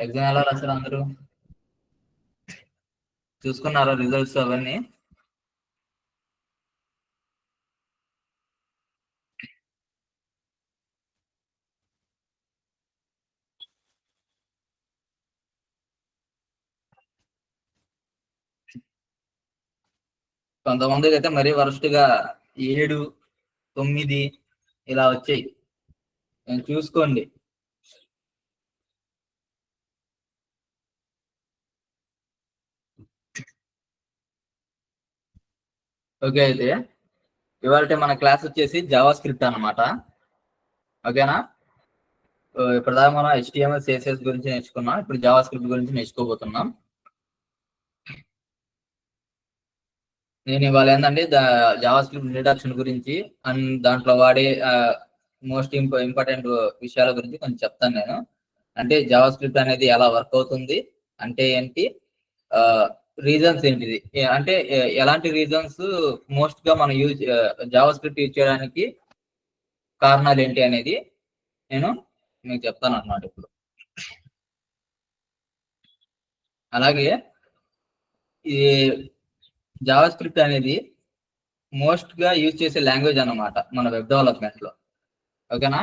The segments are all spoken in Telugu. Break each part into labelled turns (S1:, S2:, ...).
S1: ఎగ్జామ్ ఎలా రాశారు అందరూ? చూసుకున్నారా రిజల్ట్స్ అవన్నీ? కొంతమందికి అయితే మరీ వరస్ట్ గా 7, 9 ఇలా వచ్చాయి. చూసుకోండి. ఓకే, అయితే ఇవాళ మన క్లాస్ వచ్చేసి జావా స్క్రిప్ట్ అనమాట. ఓకేనా? ఇప్పటిదాకా మనం HTML CSS గురించి నేర్చుకున్నాం. ఇప్పుడు జావా స్క్రిప్ట్ గురించి నేర్చుకోబోతున్నాం. నేను ఇవాళ ఏంటంటే జావా స్క్రిప్ట్ ఇంట్రడక్షన్ గురించి అండ్ దాంట్లో వాడే మోస్ట్ ఇంపార్టెంట్ విషయాల గురించి కొంచెం చెప్తాను నేను. అంటే జావా స్క్రిప్ట్ అనేది ఎలా వర్క్ అవుతుంది, అంటే ఏంటి, రీజన్స్ ఏంటిది, అంటే ఎలాంటి రీజన్స్ మోస్ట్ గా మనం జావా స్క్రిప్ట్ యూజ్ చేయడానికి కారణాలు ఏంటి అనేది నేను మీకు చెప్తాను అన్నమాట ఇప్పుడు. అలాగే ఈ జావా స్క్రిప్ట్ అనేది మోస్ట్ గా యూజ్ చేసే లాంగ్వేజ్ అన్నమాట మన వెబ్ డెవలప్మెంట్ లో. ఓకేనా?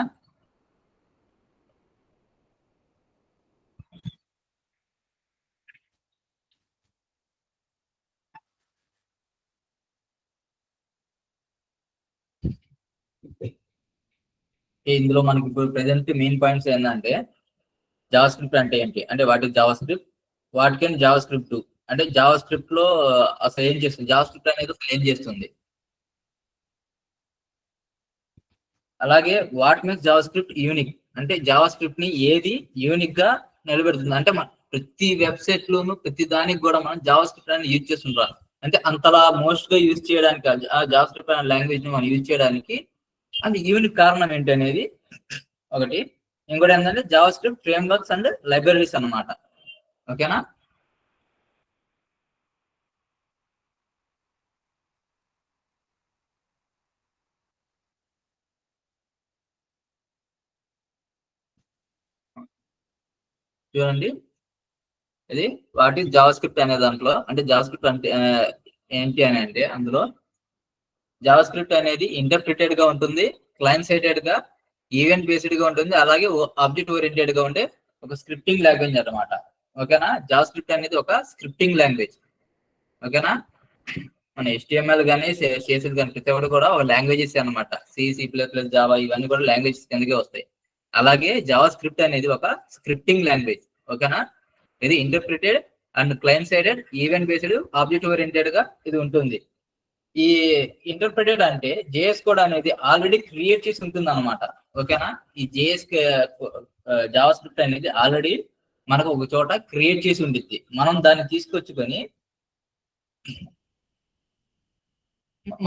S1: ఇందులో మనకి ఇప్పుడు ప్రెసెంట్ మెయిన్ పాయింట్స్ ఏంటంటే జావా స్క్రిప్ట్ అంటే ఏంటి, అంటే what is Java script, what can Java script do, అంటే జావా స్క్రిప్ట్ లో అసలు ఏం చేస్తుంది, జావా స్క్రిప్ట్ అనేది అసలు ఏం చేస్తుంది. అలాగే what makes Java script unique, అంటే జావా స్క్రిప్ట్ ని ఏది యూనిక్ గా నిలబెడుతుంది, అంటే మన ప్రతి వెబ్సైట్ లోను ప్రతి దానికి కూడా మనం జావా స్క్రిప్ట్ అనేది యూజ్ చేస్తుంటాం. అంటే అంతలా మోస్ట్ గా యూజ్ చేయడానికి జావా స్క్రిప్ట్ అనే లాంగ్వేజ్ ని మనం యూజ్ చేయడానికి అది యూనిక్ కారణం ఏంటి అనేది ఒకటి. ఇంకోటి ఏంటంటే Java script frame works and libraries అన్నమాట. ఓకేనా? చూడండి, ఇది వాట్ ఈస్ జావా స్క్రిప్ట్ అనే దాంట్లో, అంటే జావా స్క్రిప్ట్ అంటే ఏంటి అని అంటే అందులో జావా స్క్రిప్ట్ అనేది ఇంటర్ప్రిటెడ్ గా ఉంటుంది, క్లయింట్ సైడెడ్ గా, ఈవెంట్ బేస్డ్ గా ఉంటుంది, అలాగే ఆబ్జెక్ట్ ఓరియంటెడ్ గా ఉండే ఒక స్క్రిప్టింగ్ లాంగ్వేజ్ అన్నమాట. ఓకేనా? జావా స్క్రిప్ట్ అనేది ఒక స్క్రిప్టింగ్ లాంగ్వేజ్. ఓకేనా? మన HTML కానీ CSS కానీ ప్రతి ఒక్కటి కూడా ఒక లాంగ్వేజెస్ అనమాట. C++, జావా ఇవన్నీ కూడా లాంగ్వేజెస్ కిందకే వస్తాయి. అలాగే జావా స్క్రిప్ట్ అనేది ఒక స్క్రిప్టింగ్ లాంగ్వేజ్. ఓకేనా? ఇది interpreted and client sided, event based, object oriented గా ఇది ఉంటుంది. ఈ ఇంటర్ప్రిటెడ్ అంటే జేఎస్ కోడ్ అనేది ఆల్రెడీ క్రియేట్ చేసి ఉంటుంది అనమాట. ఓకేనా? ఈ జేఎస్ జావా స్క్రిప్ట్ అనేది ఆల్రెడీ మనకు ఒక చోట క్రియేట్ చేసి ఉండిద్ది. మనం దాన్ని తీసుకొచ్చుకొని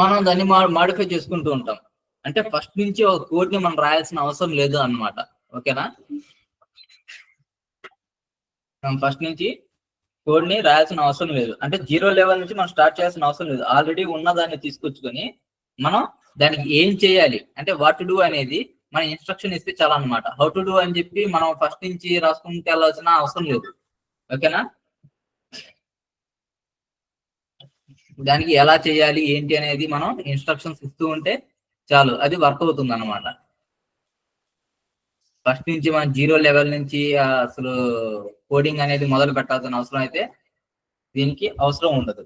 S1: మనం దాన్ని మాడిఫై చేసుకుంటూ ఉంటాం. అంటే ఫస్ట్ నుంచి ఒక కోడ్ ని మనం రాయాల్సిన అవసరం లేదు అన్నమాట. ఓకేనా? మనం ఫస్ట్ నుంచి కోడ్ ని రాయాల్సిన అవసరం లేదు, అంటే 0 లెవెల్ నుంచి మనం స్టార్ట్ చేయాల్సిన అవసరం లేదు. ఆల్రెడీ ఉన్న దాన్ని తీసుకొచ్చుకొని మనం దానికి ఏం చేయాలి అంటే వాట్ టు డూ అనేది మన ఇన్స్ట్రక్షన్ ఇస్తే చాలా అనమాట. హౌ టు డూ అని చెప్పి మనం ఫస్ట్ నుంచి రాసుకుంటూ వెళ్ళాల్సిన అవసరం లేదు. ఓకేనా? దానికి ఎలా చేయాలి ఏంటి అనేది మనం ఇన్స్ట్రక్షన్స్ ఇస్తూ ఉంటే చాలు, అది వర్క్ అవుతుంది అనమాట. ఫస్ట్ నుంచి మనం 0 లెవెల్ నుంచి అసలు కోడింగ్ అనేది మొదలు పెట్టాల్సిన అవసరం అయితే దీనికి అవసరం ఉండదు.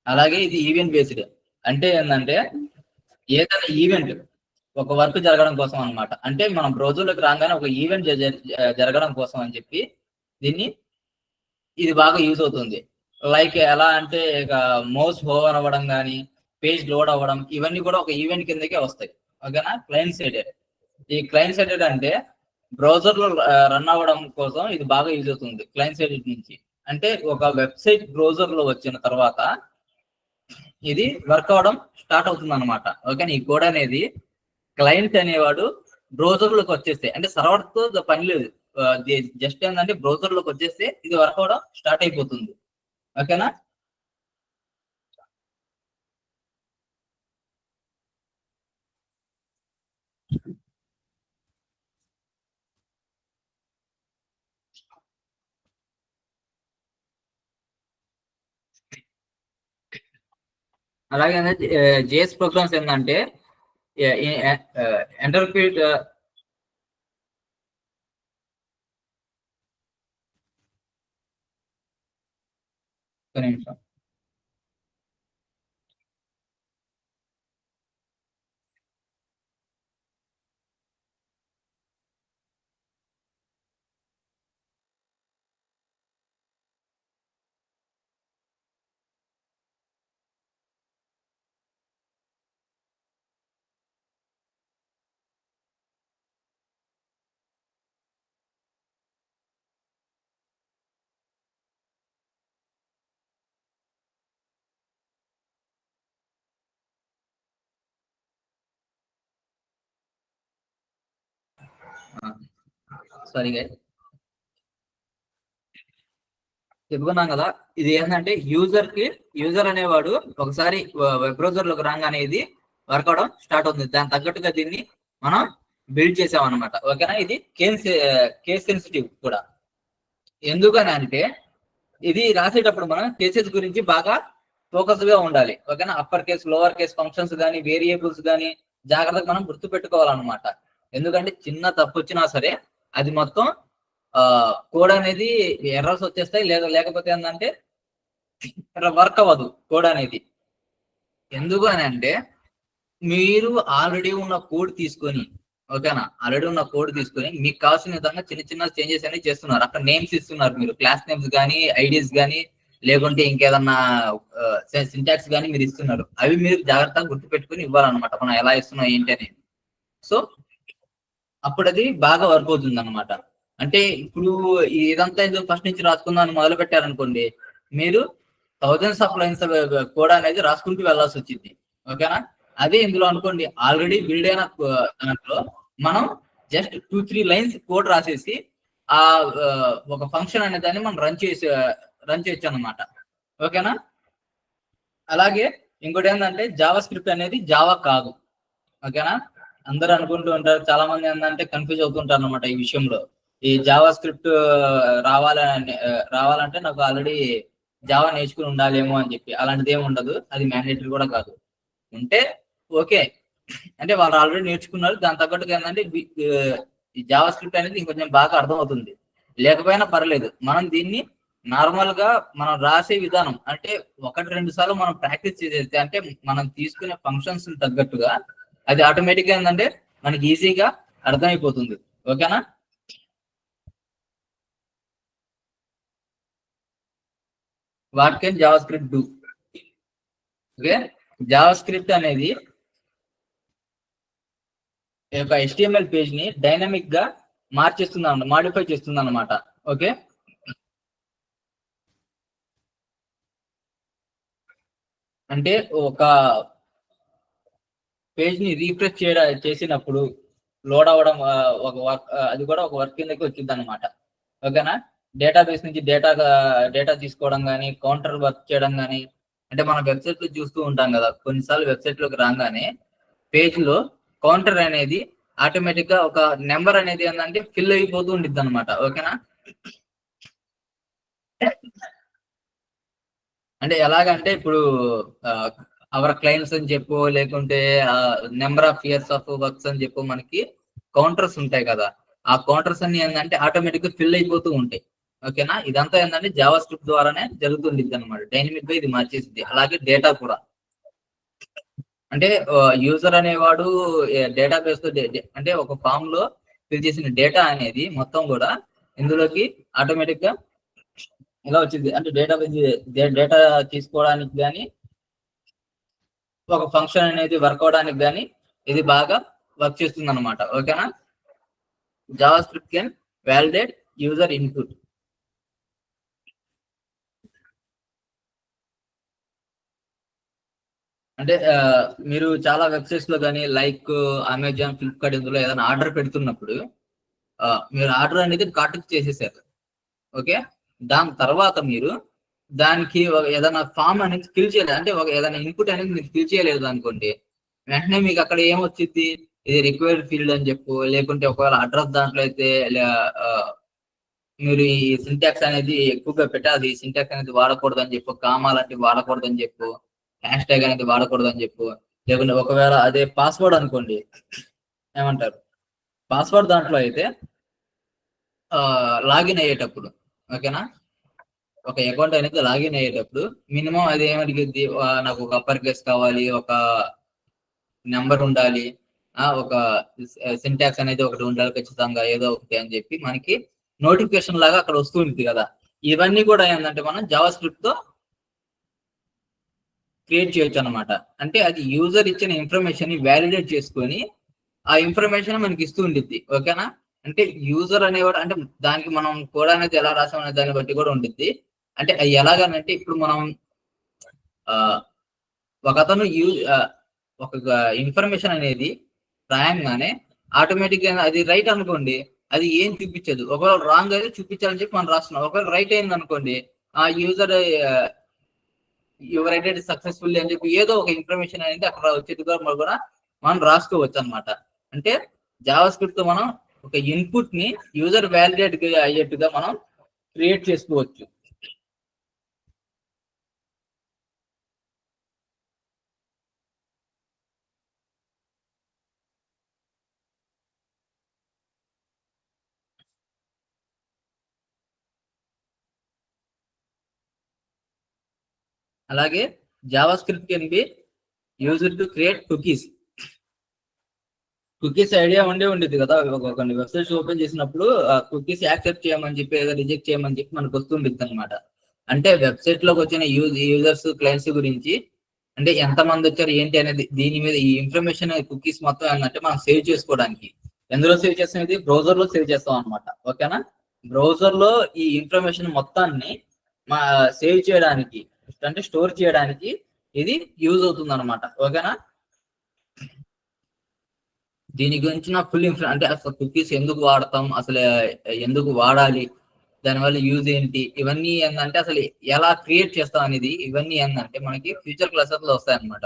S1: అలాగే ఇది ఈవెంట్ బేస్డ్, అంటే ఏంటంటే ఏదైనా ఈవెంట్ ఒక వర్క్ జరగడం కోసం అనమాట. అంటే మనం బ్రౌజర్లోకి రాగానే ఒక ఈవెంట్ జరగడం కోసం అని చెప్పి దీన్ని ఇది బాగా యూజ్ అవుతుంది. లైక్ ఎలా అంటే ఇక మౌస్ ఓవర్ అవ్వడం కానీ, పేజ్ లోడ్ అవ్వడం, ఇవన్నీ కూడా ఒక ఈవెంట్ కిందకే వస్తాయి. ఓకేనా? Client sided. ఈ క్లయింట్ సైడెడ్ అంటే బ్రౌజర్ లో రన్ అవ్వడం కోసం ఇది బాగా యూజ్ అవుతుంది క్లయింట్ సైడ్ నుంచి. అంటే ఒక వెబ్సైట్ బ్రౌజర్ లో వచ్చిన తర్వాత ఇది వర్క్ అవడం స్టార్ట్ అవుతుంది అనమాట. ఓకే? ఈ కోడ్ అనేది క్లయింట్ అనేవాడు బ్రౌజర్ లోకి వచ్చేస్తే, అంటే సర్వర్ తో పని లేదు, జస్ట్ ఏంటంటే బ్రౌజర్ లోకి వచ్చేస్తే ఇది వర్క్ అవడం స్టార్ట్ అయిపోతుంది. ఓకేనా? అలాగే జేఎస్ ప్రోగ్రామ్స్ ఏంటంటే ఎంటర్ప్రీట్ నిమిషం. సారీ గైస్, చెప్పుకున్నాం కదా. ఇది ఏంటంటే యూజర్ అనేవాడు ఒకసారి వెబ్ బ్రౌజర్ లోకి రాగానే ఇది వర్క్ అవడం స్టార్ట్ అవుతుంది. దాని తగ్గట్టుగా దీన్ని మనం బిల్డ్ చేసాం అనమాట. ఓకేనా. ఇది కేస్ సెన్సిటివ్ కూడా. ఎందుకని అంటే ఇది రాసేటప్పుడు మనం కేసెస్ గురించి బాగా ఫోకస్ గా ఉండాలి. ఓకేనా. Upper case, lower case, functions కానీ, వేరియబుల్స్ కానీ జాగ్రత్తగా మనం గుర్తు పెట్టుకోవాలన్నమాట. ఎందుకంటే చిన్న తప్పు వచ్చినా సరే అది మొత్తం కోడ్ అనేది ఎర్రర్స్ వచ్చేస్తాయి, లేకపోతే ఏంటంటే వర్క్ అవ్వదు కోడ్ అనేది. ఎందుకు అని అంటే మీరు ఆల్రెడీ ఉన్న కోడ్ తీసుకొని, ఓకేనా, ఆల్రెడీ ఉన్న కోడ్ తీసుకొని మీకు కావాల్సిన విధంగా చిన్న చిన్న చేంజెస్ అనేవి చేస్తున్నారు. అక్కడ నేమ్స్ ఇస్తున్నారు, మీరు క్లాస్ నేమ్స్ కానీ, ఐడీస్ కానీ, లేకుంటే ఇంకేదన్నా సింటాక్స్ కానీ మీరు ఇస్తున్నారు. అవి మీరు జాగ్రత్తగా గుర్తుపెట్టుకుని ఇవ్వాలన్నమాట, మనం ఎలా ఇస్తున్నాం ఏంటి అనేది. సో అప్పుడు అది బాగా వర్క్ అవుతుంది అనమాట. అంటే ఇప్పుడు ఇదంతా ఏదో ఫస్ట్ నుంచి రాసుకుందాం మొదలు పెట్టారనుకోండి, మీరు థౌజండ్స్ ఆఫ్ లైన్స్ కోడ్ అనేది రాసుకుంటూ వెళ్లాల్సి వచ్చింది. ఓకేనా. అదే ఇందులో అనుకోండి, ఆల్రెడీ బిల్డ్ అయిన దాంట్లో మనం జస్ట్ 2-3 లైన్స్ కోడ్ రాసేసి ఆ ఒక ఫంక్షన్ అనే దాన్ని మనం రన్ చేయొచ్చు అనమాట. ఓకేనా. అలాగే ఇంకోటి ఏంటంటే జావా స్క్రిప్ట్ అనేది జావా కాదు. ఓకేనా. అందరూ అనుకుంటూ ఉంటారు, చాలా మంది ఏంటంటే కన్ఫ్యూజ్ అవుతుంటారు అనమాట ఈ విషయంలో. ఈ జావా స్క్రిప్ట్ రావాలంటే నాకు ఆల్రెడీ జావా నేర్చుకుని ఉండాలేమో అని చెప్పి. అలాంటిది ఏమి ఉండదు, అది మ్యాండేటరీ కూడా కాదు. ఉంటే ఓకే, అంటే వాళ్ళు ఆల్రెడీ నేర్చుకున్నారు, దాని తగ్గట్టుగా ఏంటంటే ఈ జావా స్క్రిప్ట్ అనేది ఇంకొంచెం బాగా అర్థమవుతుంది. లేకపోయినా పర్లేదు, మనం దీన్ని నార్మల్ గా మనం రాసే విధానం అంటే 1-2 సార్లు మనం ప్రాక్టీస్ చేసేస్తే, అంటే మనం తీసుకునే ఫంక్షన్స్ తగ్గట్టుగా అది ఆటోమేటిక్ గా ఏంటంటే మనకి ఈజీగా అర్థమైపోతుంది. ఓకేనా. What can Java script do? Okay. Java script అనేది ఒక HTML పేజ్ ని డైనమిక్ గా మాడిఫై చేస్తుంది అన్నమాట. ఓకే. అంటే ఒక పేజ్ ని రీఫ్రెష్ చేసినప్పుడు లోడ్ అవ్వడం ఒక వర్క్, అది కూడా ఒక వర్క్ కిందకి వచ్చింది అనమాట. ఓకేనా. డేటాబేస్ నుంచి డేటా తీసుకోవడం కానీ, కౌంటర్ వర్క్ చేయడం కానీ, అంటే మనం వెబ్సైట్ లో చూస్తూ ఉంటాం కదా, కొన్నిసార్లు వెబ్సైట్ లోకి రాగానే పేజ్ లో కౌంటర్ అనేది ఆటోమేటిక్ గా ఒక నెంబర్ అనేది ఏంటంటే ఫిల్ అయిపోతూ ఉండిద్ది అనమాట. ఓకేనా. అంటే ఎలాగంటే ఇప్పుడు అవర్ క్లయింట్స్ అని చెప్పు, లేకుంటే number of years of works అని చెప్పు, మనకి కౌంటర్స్ ఉంటాయి కదా. ఆ కౌంటర్స్ అన్ని ఏంటంటే ఆటోమేటిక్ గా ఫిల్ అయిపోతూ ఉంటాయి. ఓకేనా. ఇదంతా ఏంటంటే జావా స్క్రిప్ట్ ద్వారానే జరుగుతుండిద్ది అనమాట. డైనమిక్ గా ఇది మార్చేసింది. అలాగే డేటా కూడా, అంటే యూజర్ అనేవాడు డేటాబేస్ తో అంటే ఒక ఫామ్ లో ఫిల్ చేసిన డేటా అనేది మొత్తం కూడా ఇందులోకి ఆటోమేటిక్ గా ఇలా వచ్చింది. అంటే డేటా తీసుకోవడానికి కానీ, ఒక ఫంక్షన్ అనేది వర్క్ అవడానికి కానీ ఇది బాగా వర్క్ చేస్తుంది అనమాట. ఓకేనా. Java script can validate user input. అంటే మీరు చాలా వెబ్సైట్స్ లో కానీ, లైక్ అమెజాన్, ఫ్లిప్కార్ట్, ఇందులో ఏదైనా ఆర్డర్ పెడుతున్నప్పుడు మీరు ఆర్డర్ అనేది కార్ట్ చేసేసారు. ఓకే. దాని తర్వాత మీరు దానికి ఏదైనా ఫామ్ అనేది ఫిల్ చేయలేదు, అంటే ఏదైనా ఇన్పుట్ అనేది మీరు ఫిల్ చేయలేదు అనుకోండి, వెంటనే మీకు అక్కడ ఏమొచ్చింది, ఇది రిక్వైర్డ్ ఫీల్డ్ అని చెప్పు, లేకుంటే ఒకవేళ అడ్రస్ దాంట్లో అయితే మీరు ఈ సింటాక్స్ అనేది ఎక్కువగా పెట్టాలి, సింటాక్స్ అనేది వాడకూడదు అని చెప్పు, కామా లాంటివి వాడకూడదు అని చెప్పు, హ్యాష్ ట్యాగ్ అనేది వాడకూడదు అని చెప్పు. లేకుంటే ఒకవేళ అదే పాస్వర్డ్ అనుకోండి, ఏమంటారు, పాస్వర్డ్ దాంట్లో అయితే లాగిన్ అయ్యేటప్పుడు, ఓకేనా, ఒక అకౌంట్ అనేది లాగిన్ అయ్యేటప్పుడు మినిమం అది ఏమడిగిద్ది, నాకు ఒక అప్పర్ కేస్ కావాలి, ఒక నెంబర్ ఉండాలి, ఒక సింటాక్స్ అనేది ఒకటి ఉండాలి ఖచ్చితంగా, ఏదో ఒకటి అని చెప్పి మనకి నోటిఫికేషన్ లాగా అక్కడ వస్తూ ఉంటుంది కదా. ఇవన్నీ కూడా ఏంటంటే మనం జావా స్క్రిప్ట్ తో క్రియేట్ చేయొచ్చు అనమాట. అంటే అది యూజర్ ఇచ్చిన ఇన్ఫర్మేషన్ ని వ్యాలిడేట్ చేసుకొని ఆ ఇన్ఫర్మేషన్ మనకి ఇస్తూ ఉండిద్ది, ఓకేనా. అంటే యూజర్ అనేవాడు, అంటే దానికి మనం కోడ్ అనేది ఎలా రాసాం అనే దాన్ని బట్టి కూడా ఉండిద్ది. అంటే ఎలాగనంటే ఇప్పుడు మనం ఒకతను ఒక ఇన్ఫర్మేషన్ అనేది రాయంగానే ఆటోమేటిక్ గా అది రైట్ అనుకోండి, అది ఏం చూపించదు. ఒకవేళ రాంగ్ అయితే చూపించాలని చెప్పి మనం రాస్తున్నాం. ఒకవేళ రైట్ అయింది అనుకోండి, ఆ యూజర్ యువర్ ఐడెంటిటీ సక్సెస్ఫుల్ అని చెప్పి ఏదో ఒక ఇన్ఫర్మేషన్ అనేది అక్కడ వచ్చేట్టుగా కూడా మనం రాసుకోవచ్చు అనమాట. అంటే జావా స్క్రిప్ట్ తో మనం ఒక ఇన్పుట్ ని యూజర్ వ్యాలిడేట్ అయ్యేట్టుగా మనం క్రియేట్ చేసుకోవచ్చు. అలాగే Java script can be used to create cookies. Cookies idea ఉండేది కదా, కొన్ని వెబ్సైట్స్ ఓపెన్ చేసినప్పుడు కుకీస్ యాక్సెప్ట్ చేయమని చెప్పి లేదా రిజెక్ట్ చేయమని చెప్పి మనకు వస్తుండిద్ది అనమాట. అంటే వెబ్సైట్ లోకి వచ్చిన యూజర్స్ క్లయింట్స్ గురించి, అంటే ఎంత మంది వచ్చారు ఏంటి అనేది దీని మీద ఈ ఇన్ఫర్మేషన్ కుకీస్ మొత్తం ఏంటంటే మనం సేవ్ చేసుకోవడానికి. ఎందులో సేవ్ చేస్తాం, ఇది బ్రౌజర్ లో సేవ్ చేస్తాం అనమాట, ఓకేనా. బ్రౌజర్ లో ఈ ఇన్ఫర్మేషన్ మొత్తాన్ని సేవ్ చేయడానికి, అంటే స్టోర్ చేయడానికి ఇది యూజ్ అవుతుంది అనమాట, ఓకేనా. దీని గురించి నాకు ఫుల్ అంటే అసలు కుకీస్ ఎందుకు వాడతాం, అసలు ఎందుకు వాడాలి, దానివల్ల యూజ్ ఏంటి, ఇవన్నీ ఏంటంటే అసలు ఎలా క్రియేట్ చేస్తాం అనేది, ఇవన్నీ ఏంటంటే మనకి ఫ్యూచర్ క్లాసెస్ లో వస్తాయి అనమాట.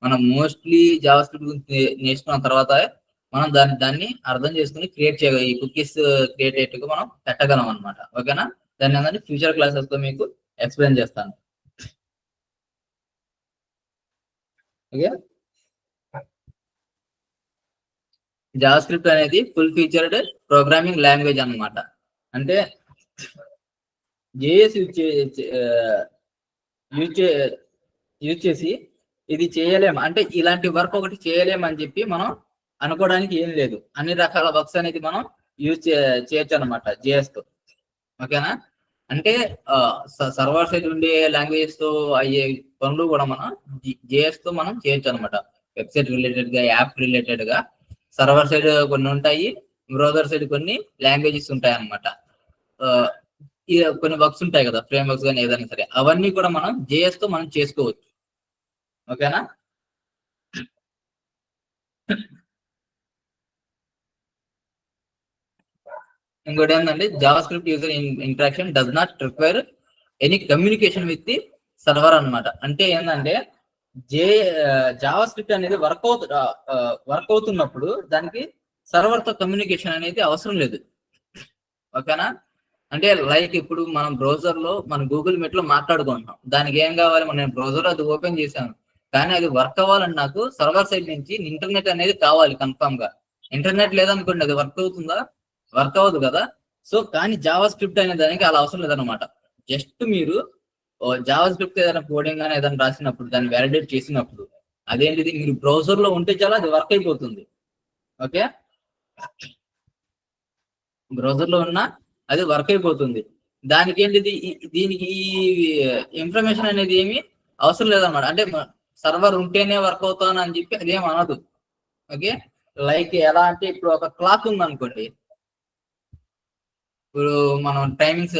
S1: మనం మోస్ట్లీ జావా స్క్రిప్ట్ గురించి నేర్చుకున్న తర్వాత మనం దాన్ని అర్థం చేసుకుని క్రియేట్ చేయగలం, ఈ కుకీస్ క్రియేట్ అయ్యేట్టుగా మనం పెట్టగలం అనమాట, ఓకేనా. దాన్ని ఏంటంటే ఫ్యూచర్ క్లాసెస్ లో మీకు ఎక్స్ప్లెయిన్ చేస్తాను, ఓకే. జావా స్క్రిప్ట్ అనేది ఫుల్ ఫీచర్డ్ ప్రోగ్రామింగ్ లాంగ్వేజ్ అనమాట. అంటే జేఎస్ యూజ్ చేసి ఇది చేయలేము, అంటే ఇలాంటి వర్క్ ఒకటి చేయలేమని చెప్పి మనం అనుకోవడానికి ఏం లేదు. అన్ని రకాల వర్క్స్ అనేది మనం యూజ్ చేయొచ్చు అనమాట జేఎస్ తో, ఓకేనా. అంటే సర్వర్ సైడ్ ఉండే లాంగ్వేజెస్ తో అయ్యే పనులు కూడా మనం జేఎస్ తో మనం చేయొచ్చు అనమాట. వెబ్సైట్ రిలేటెడ్ గా, యాప్ రిలేటెడ్ గా సర్వర్ సైడ్ కొన్ని ఉంటాయి, బ్రౌజర్ సైడ్ కొన్ని లాంగ్వేజెస్ ఉంటాయి అనమాట. కొన్ని వర్క్స్ ఉంటాయి కదా, ఫ్రేమ్ వర్క్స్ కానీ ఏదైనా సరే, అవన్నీ కూడా మనం జేఎస్ తో మనం చేసుకోవచ్చు, ఓకేనా. ఇంకోటి ఏంటంటే Java script user interaction does not require any communication with the server అనమాట. అంటే ఏంటంటే జావా స్క్రిప్ట్ అనేది వర్క్ అవుతున్నప్పుడు దానికి సర్వర్ తో కమ్యూనికేషన్ అనేది అవసరం లేదు, ఓకేనా. అంటే లైక్ ఇప్పుడు మనం బ్రౌజర్ లో మన గూగుల్ మీట్ లో మాట్లాడుకుంటున్నాం, దానికి ఏం కావాలి, మనం బ్రౌజర్ అది ఓపెన్ చేశాను, కానీ అది వర్క్ అవ్వాలని నాకు సర్వర్ సైడ్ నుంచి ఇంటర్నెట్ అనేది కావాలి కన్ఫామ్ గా. ఇంటర్నెట్ లేదనుకోండి, అది వర్క్ అవుతుందా, వర్క్ అవ్వదు కదా. సో కానీ జావా స్క్రిప్ట్ అనే దానికి అలా అవసరం లేదనమాట. జస్ట్ మీరు జావా స్క్రిప్ట్ ఏదైనా కోడింగ్ కానీ ఏదైనా రాసినప్పుడు, దాన్ని వ్యాలిడేట్ చేసినప్పుడు, అదేంటిది మీరు బ్రౌజర్ లో ఉంటే చాలా అది వర్క్ అయిపోతుంది, ఓకే. బ్రౌజర్ లో ఉన్నా అది వర్క్ అయిపోతుంది. దానికి ఏంటిది, దీనికి ఈ ఇన్ఫర్మేషన్ అనేది ఏమి అవసరం లేదన్నమాట. అంటే సర్వర్ ఉంటేనే వర్క్ అవుతాను అని చెప్పి అదేం అనదు, ఓకే. లైక్ ఎలా అంటే ఇప్పుడు ఒక క్లాక్ ఉంది అనుకోండి, ఇప్పుడు మనం టైమింగ్స్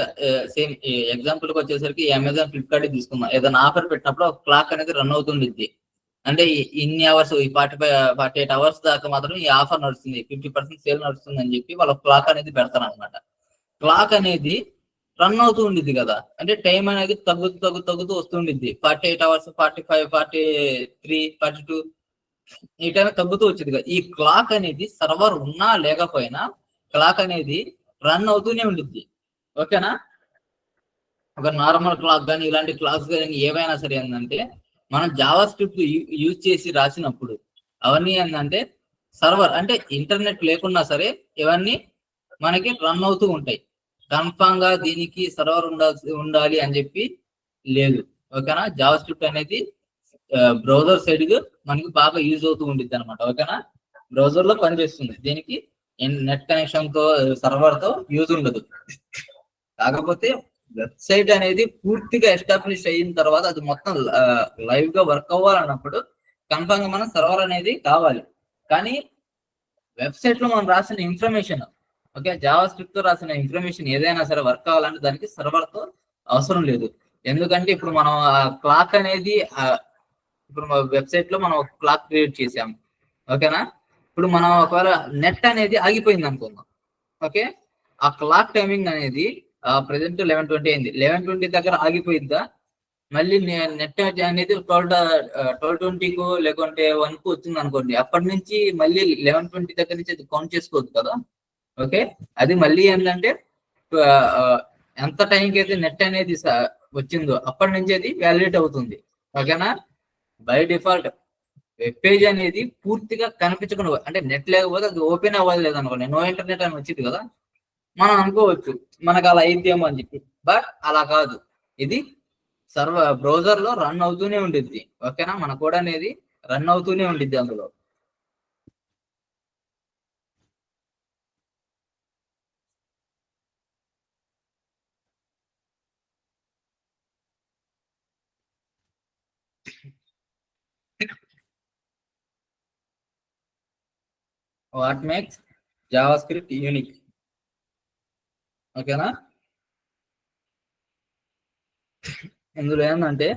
S1: సేమ్ ఎగ్జాంపుల్ కి వచ్చేసరికి అమెజాన్, ఫ్లిప్కార్ట్ తీసుకుందాం. ఏదైనా ఆఫర్ పెట్టినప్పుడు ఒక క్లాక్ అనేది రన్ అవుతుంది, అంటే ఇన్ని అవర్స్, ఈ 48 అవర్స్ దాకా మాత్రం ఈ ఆఫర్ నడుస్తుంది, 50% సేల్ నడుస్తుంది అని చెప్పి వాళ్ళ క్లాక్ అనేది పెడతారు అనమాట. క్లాక్ అనేది రన్ అవుతూ ఉండిద్ది కదా, అంటే టైం అనేది తగ్గుతూ వస్తుండిద్ది. 48 అవర్స్, 45, 43, 42 ఈ టైం తగ్గుతూ వచ్చింది కదా. ఈ క్లాక్ అనేది సర్వర్ ఉన్నా లేకపోయినా క్లాక్ అనేది రన్ అవుతూనే ఉండిద్ది, ఓకేనా. ఒక నార్మల్ క్లాక్ కానీ ఇలాంటి క్లాక్స్ కానీ ఏవైనా సరే ఏంటంటే మనం జావా స్క్రిప్ట్ యూజ్ చేసి రాసినప్పుడు అవన్నీ ఏంటంటే సర్వర్ అంటే ఇంటర్నెట్ లేకున్నా సరే ఇవన్నీ మనకి రన్ అవుతూ ఉంటాయి. కన్ఫామ్ గా దీనికి సర్వర్ ఉండాలి అని చెప్పి లేదు. ఓకేనా? జావా స్క్రిప్ట్ అనేది బ్రౌజర్ సైడ్ మనకి బాగా యూజ్ అవుతూ ఉండిద్ది అనమాట. ఓకేనా? బ్రౌజర్ లో పనిచేస్తుంది. దీనికి నెట్ కనెక్షన్ తో సర్వర్ తో యూజ్ ఉండదు. కాకపోతే వెబ్సైట్ అనేది పూర్తిగా ఎస్టాబ్లిష్ అయిన తర్వాత అది మొత్తం లైవ్ గా వర్క్ అవ్వాలన్నప్పుడు కన్ఫామ్ గా మనం సర్వర్ అనేది కావాలి. కానీ వెబ్సైట్ లో మనం రాసిన ఇన్ఫర్మేషన్, ఓకే, జావా స్క్రిప్ట్ తో రాసిన ఇన్ఫర్మేషన్ ఏదైనా సరే వర్క్ కావాలంటే దానికి సర్వర్ తో అవసరం లేదు. ఎందుకంటే ఇప్పుడు మనం క్లాక్ అనేది ఇప్పుడు వెబ్సైట్ లో మనం ఒక క్లాక్ క్రియేట్ చేసాము. ఓకేనా? ఇప్పుడు మనం ఒకవేళ నెట్ అనేది ఆగిపోయింది అనుకుందాం. ఓకే, ఆ క్లాక్ టైమింగ్ అనేది ప్రెసెంట్ 11:20 అయింది. 11:20 దగ్గర ఆగిపోయిందా? మళ్ళీ నెట్ అనేది 12:20కు లేకుంటే 1కు వచ్చింది అనుకోండి, అప్పటి నుంచి మళ్ళీ 11:20 దగ్గర నుంచి అది కౌంట్ చేసుకోవద్దు కదా. ఓకే, అది మళ్ళీ ఏంటంటే ఎంత టైంకి అయితే నెట్ అనేది వచ్చిందో అప్పటి నుంచి అది వ్యాలిడేట్ అవుతుంది. ఓకేనా? బై డిఫాల్ట్ వెబ్ పేజ్ అనేది పూర్తిగా కనిపించకుండా అంటే నెట్ లేకపోతే అది ఓపెన్ అవ్వలేదు అనుకోండి, నో ఇంటర్నెట్ అని వచ్చింది కదా, మనం అనుకోవచ్చు మనకు అలా అయితేమో అని చెప్పి. బట్ అలా కాదు, ఇది బ్రౌజర్ లో రన్ అవుతూనే ఉండిద్ది. ఓకేనా? మన కోడ్ అనేది రన్ అవుతూనే ఉండిద్ది అందులో. What makes Java script unique? ఓకేనా? ఇందులో ఏంటంటే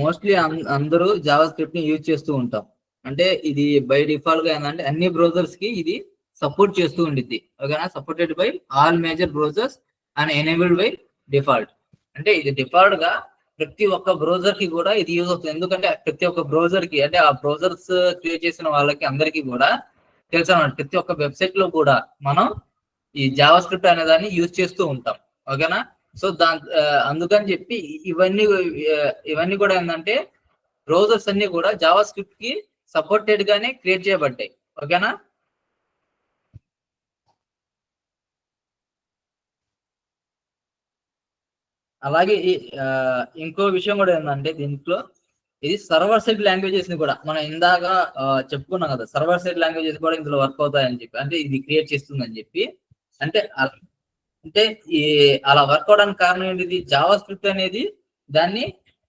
S1: మోస్ట్లీ అందరూ జావా స్క్రిప్ట్ ని యూజ్ చేస్తూ ఉంటాం. అంటే ఇది బై డిఫాల్ట్ గా ఏంటంటే అన్ని బ్రౌజర్స్ కి ఇది సపోర్ట్ చేస్తూ ఉండిద్ది. ఓకేనా? Supported by all major browsers and enabled by default. అంటే ఇది డిఫాల్ట్ గా ప్రతి ఒక్క బ్రౌజర్ కి కూడా ఇది యూజ్ అవుతుంది. ఎందుకంటే ప్రతి ఒక్క బ్రౌజర్ కి అంటే ఆ బ్రౌజర్స్ క్రియేట్ చేసిన వాళ్ళకి అందరికీ కూడా తెలుసు అన్నమాట. ప్రతి ఒక్క వెబ్సైట్ లో కూడా మనం ఈ జావా స్క్రిప్ట్ అనే దాన్ని యూజ్ చేస్తూ ఉంటాం. ఓకేనా? సో అందుకని చెప్పి ఇవన్నీ కూడా ఏంటంటే బ్రౌజర్స్ అన్ని కూడా జావా స్క్రిప్ట్ కి సపోర్టెడ్ గానే క్రియేట్ చేయబడ్డాయి. ఓకేనా? అలాగే ఇంకో విషయం కూడా ఏంటంటే దీంట్లో ఇది సర్వర్ సైడ్ లాంగ్వేజెస్ ని కూడా మనం ఇందాక చెప్పుకున్నాం కదా, సర్వర్ సైడ్ లాంగ్వేజెస్ కూడా ఇందులో వర్క్ అవుతాయని చెప్పి, అంటే ఇది క్రియేట్ చేస్తుందని చెప్పి. అంటే అంటే ఈ అలా వర్క్ అవడానికి కారణం ఏంటిది? జావా స్క్రిప్ట్ అనేది దాన్ని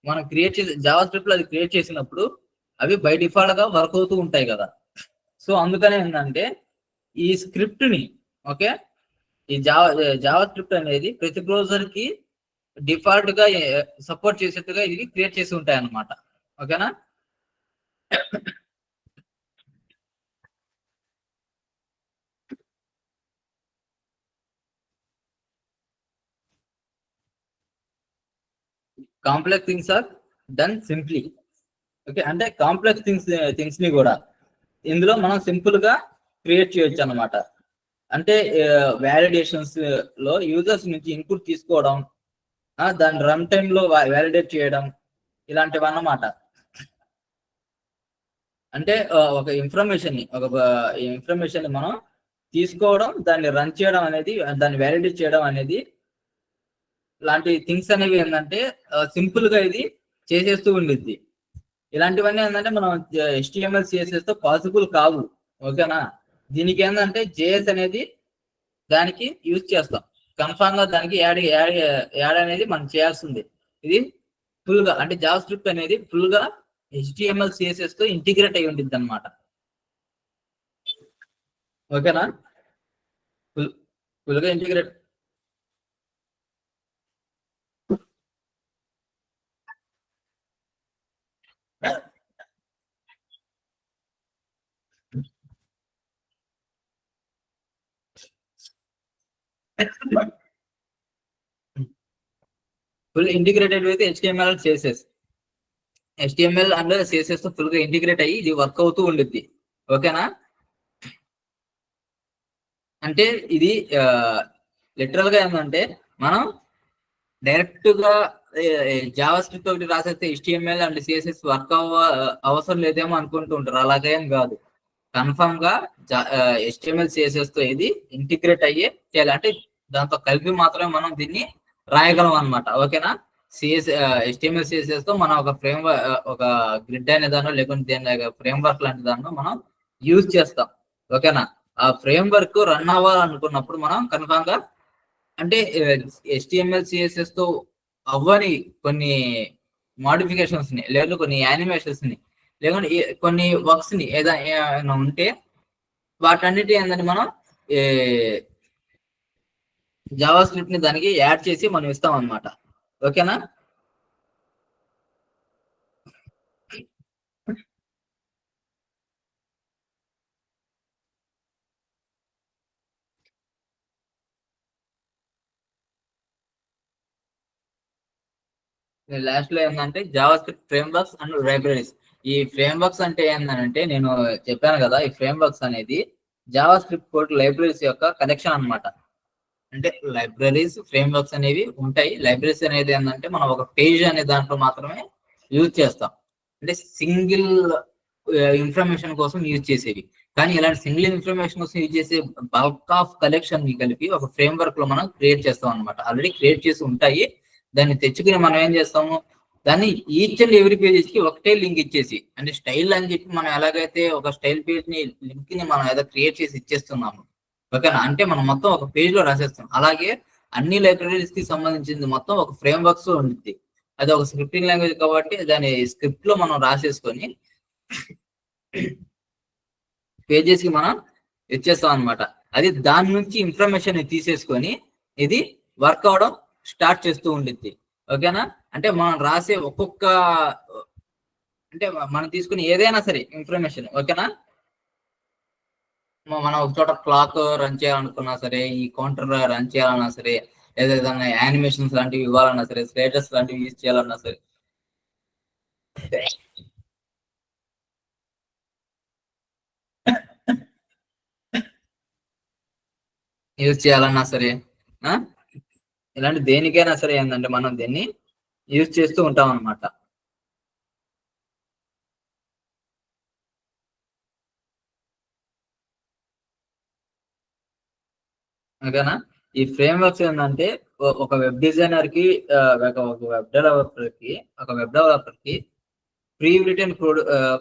S1: మనం క్రియేట్ చేసి జావా స్క్రిప్ట్ లో అది క్రియేట్ చేసినప్పుడు అవి బై డిఫాల్ట్ గా వర్క్ అవుతూ ఉంటాయి కదా. సో అందుకనే ఏంటంటే ఈ స్క్రిప్ట్ ని, ఓకే, ఈ జావా స్క్రిప్ట్ అనేది ప్రతి బ్రౌజర్ కి డిఫాల్ట్ గా సపోర్ట్ చేసేట్టుగా ఇది క్రియేట్ చేసి ఉంటాయి అన్నమాట. ఓకేనా? Complex things are done simply. Okay, అంటే కాంప్లెక్స్ థింగ్స్ ని కూడా ఇందులో మనం సింపుల్ గా క్రియేట్ చేయొచ్చు అన్నమాట. అంటే వ్యాలిడేషన్స్ లో యూజర్స్ నుంచి ఇన్పుట్ తీసుకోవడం, దాని రన్ టైమ్ లో వ్యాలిడేట్ చేయడం, ఇలాంటివి అన్నమాట. అంటే ఒక ఇన్ఫర్మేషన్ ని మనం తీసుకోవడం, దాన్ని రన్ చేయడం అనేది, దాన్ని వ్యాలిడేట్ చేయడం అనేది, ఇలాంటి థింగ్స్ అనేవి ఏంటంటే సింపుల్ గా ఇది చేసేస్తూ ఉండిద్ది. ఇలాంటివన్నీ ఏంటంటే మనం HTML CSS తో పాసిబుల్ కావు. ఓకేనా? దీనికి ఏంటంటే JS అనేది దానికి యూజ్ చేస్తాం. కన్ఫామ్ గా దానికి యాడ్ అనేది మనం చేయాల్సింది. ఇది ఫుల్ గా అంటే జావా స్క్రిప్ట్ అనేది ఫుల్ గా HTML CSS తో ఇంటిగ్రేట్ అయి ఉంటుంది అనమాట. ఓకేనా? ఫుల్ గా integrate. Full integrated with HTML CSS. HTML and CSS తో ఫుల్ గా ఇంటిగ్రేట్ అయ్యి ఇది వర్క్ అవుతూ ఉండిద్ది. ఓకేనా? అంటే ఇది లిటరల్ గా ఏంటంటే మనం డైరెక్ట్ గా జావా స్క్రిప్ట్ ఒకటి రాసేస్తే HTML అండ్ CSS వర్క్ అవసరం లేదేమో అనుకుంటూ ఉంటారు. అలాగేం కాదు. కన్ఫర్మ్ గా HTML CSS తో ఇది ఇంటిగ్రేట్ అయ్యే చేయాలి. అంటే దాంతో కలిపి మాత్రమే మనం దీన్ని రాయగలం అనమాట. ఓకేనా? HTML CSS తో మనం ఒక ఒక గ్రిడ్ అనే దాన్ని లేకుంటే ఫ్రేమ్ వర్క్ లాంటి దాన్ని మనం యూజ్ చేస్తాం. ఓకేనా? ఆ ఫ్రేమ్ వర్క్ రన్ అవ్వాలనుకున్నప్పుడు మనం కన్ఫర్మ్ గా అంటే HTML CSS తో అవ్వని కొన్ని మోడిఫికేషన్స్ ని లేదా కొన్ని యానిమేషన్స్ ని లేకుంటే కొన్ని వర్క్స్ ని ఏదైనా ఉంటే వాటన్నిటి ఏంటంటే మనం జావా స్క్రిప్ట్ ని దానికి యాడ్ చేసి మనం ఇస్తాం అనమాట. ఓకేనా? లాస్ట్ లో ఏంటంటే Java script frame works and libraries. ఈ ఫ్రేమ్ వర్క్స్ అంటే ఏంటంటే నేను చెప్పాను కదా, ఈ ఫ్రేమ్ వర్క్స్ అనేది జావా స్క్రిప్ట్ కోడ్ లైబ్రరీస్ యొక్క కలెక్షన్ అనమాట. అంటే లైబ్రరీస్ ఫ్రేమ్ వర్క్స్ అనేవి ఉంటాయి. లైబ్రరీస్ అనేది ఏంటంటే మనం ఒక పేజ్ అనే దాంట్లో మాత్రమే యూజ్ చేస్తాం. అంటే సింగిల్ ఇన్ఫర్మేషన్ కోసం యూజ్ చేసేవి. కానీ ఇలాంటి సింగిల్ ఇన్ఫర్మేషన్ కోసం యూజ్ చేసే బల్క్ ఆఫ్ కలెక్షన్ ని కలిపి ఒక ఫ్రేమ్ వర్క్ లో మనం క్రియేట్ చేస్తాం అనమాట. ఆల్రెడీ క్రియేట్ చేసి ఉంటాయి. దాన్ని తెచ్చుకుని మనం ఏం చేస్తాము, దాన్ని ఈచ్ అండ్ ఎవ్రీ పేజెస్ కి ఒకటే లింక్ ఇచ్చేసి, అంటే స్టైల్ అని చెప్పి మనం ఎలాగైతే ఒక స్టైల్ పేజ్ ని లింక్ ని మనం ఏదో క్రియేట్ చేసి ఇచ్చేస్తున్నాము. ఓకేనా? అంటే మనం మొత్తం ఒక పేజ్ లో రాసేస్తాం. అలాగే అన్ని లైబ్రరీస్ కి సంబంధించింది మొత్తం ఒక ఫ్రేమ్ వర్క్స్ ఉంటుంది. అది ఒక స్క్రిప్టింగ్ లాంగ్వేజ్ కాబట్టి దాని స్క్రిప్ట్ లో మనం రాసేసుకొని పేజెస్ కి మనం ఇచ్చేస్తాం అనమాట. అది దాని నుంచి ఇన్ఫర్మేషన్ తీసేసుకొని ఇది వర్క్ అవడం స్టార్ట్ చేస్తూ ఉండిద్ది. ఓకేనా? అంటే మనం రాసే ఒక్కొక్క అంటే మనం తీసుకుని ఏదైనా సరే ఇన్ఫర్మేషన్, ఓకేనా, మనం ఒక చోట క్లాక్ రన్ చేయాలనుకున్నా సరే, ఈ కౌంటర్ రన్ చేయాలన్నా సరే, లేదా ఏదైనా యానిమేషన్స్ లాంటివి ఇవ్వాలన్నా సరే, స్టేటస్ లాంటివి యూజ్ చేయాలన్నా సరే, యూజ్ చేయాలన్నా సరే, ఇలాంటి దేనికైనా సరే ఏంటంటే మనం దీన్ని యూజ్ చేస్తూ ఉంటాం అనమాట. ఓకేనా? ఈ ఫ్రేమ్ వర్క్స్ ఏంటంటే ఒక వెబ్ డిజైనర్ కి ఒక వెబ్ డెవలపర్ కి ప్రీ రిటర్న్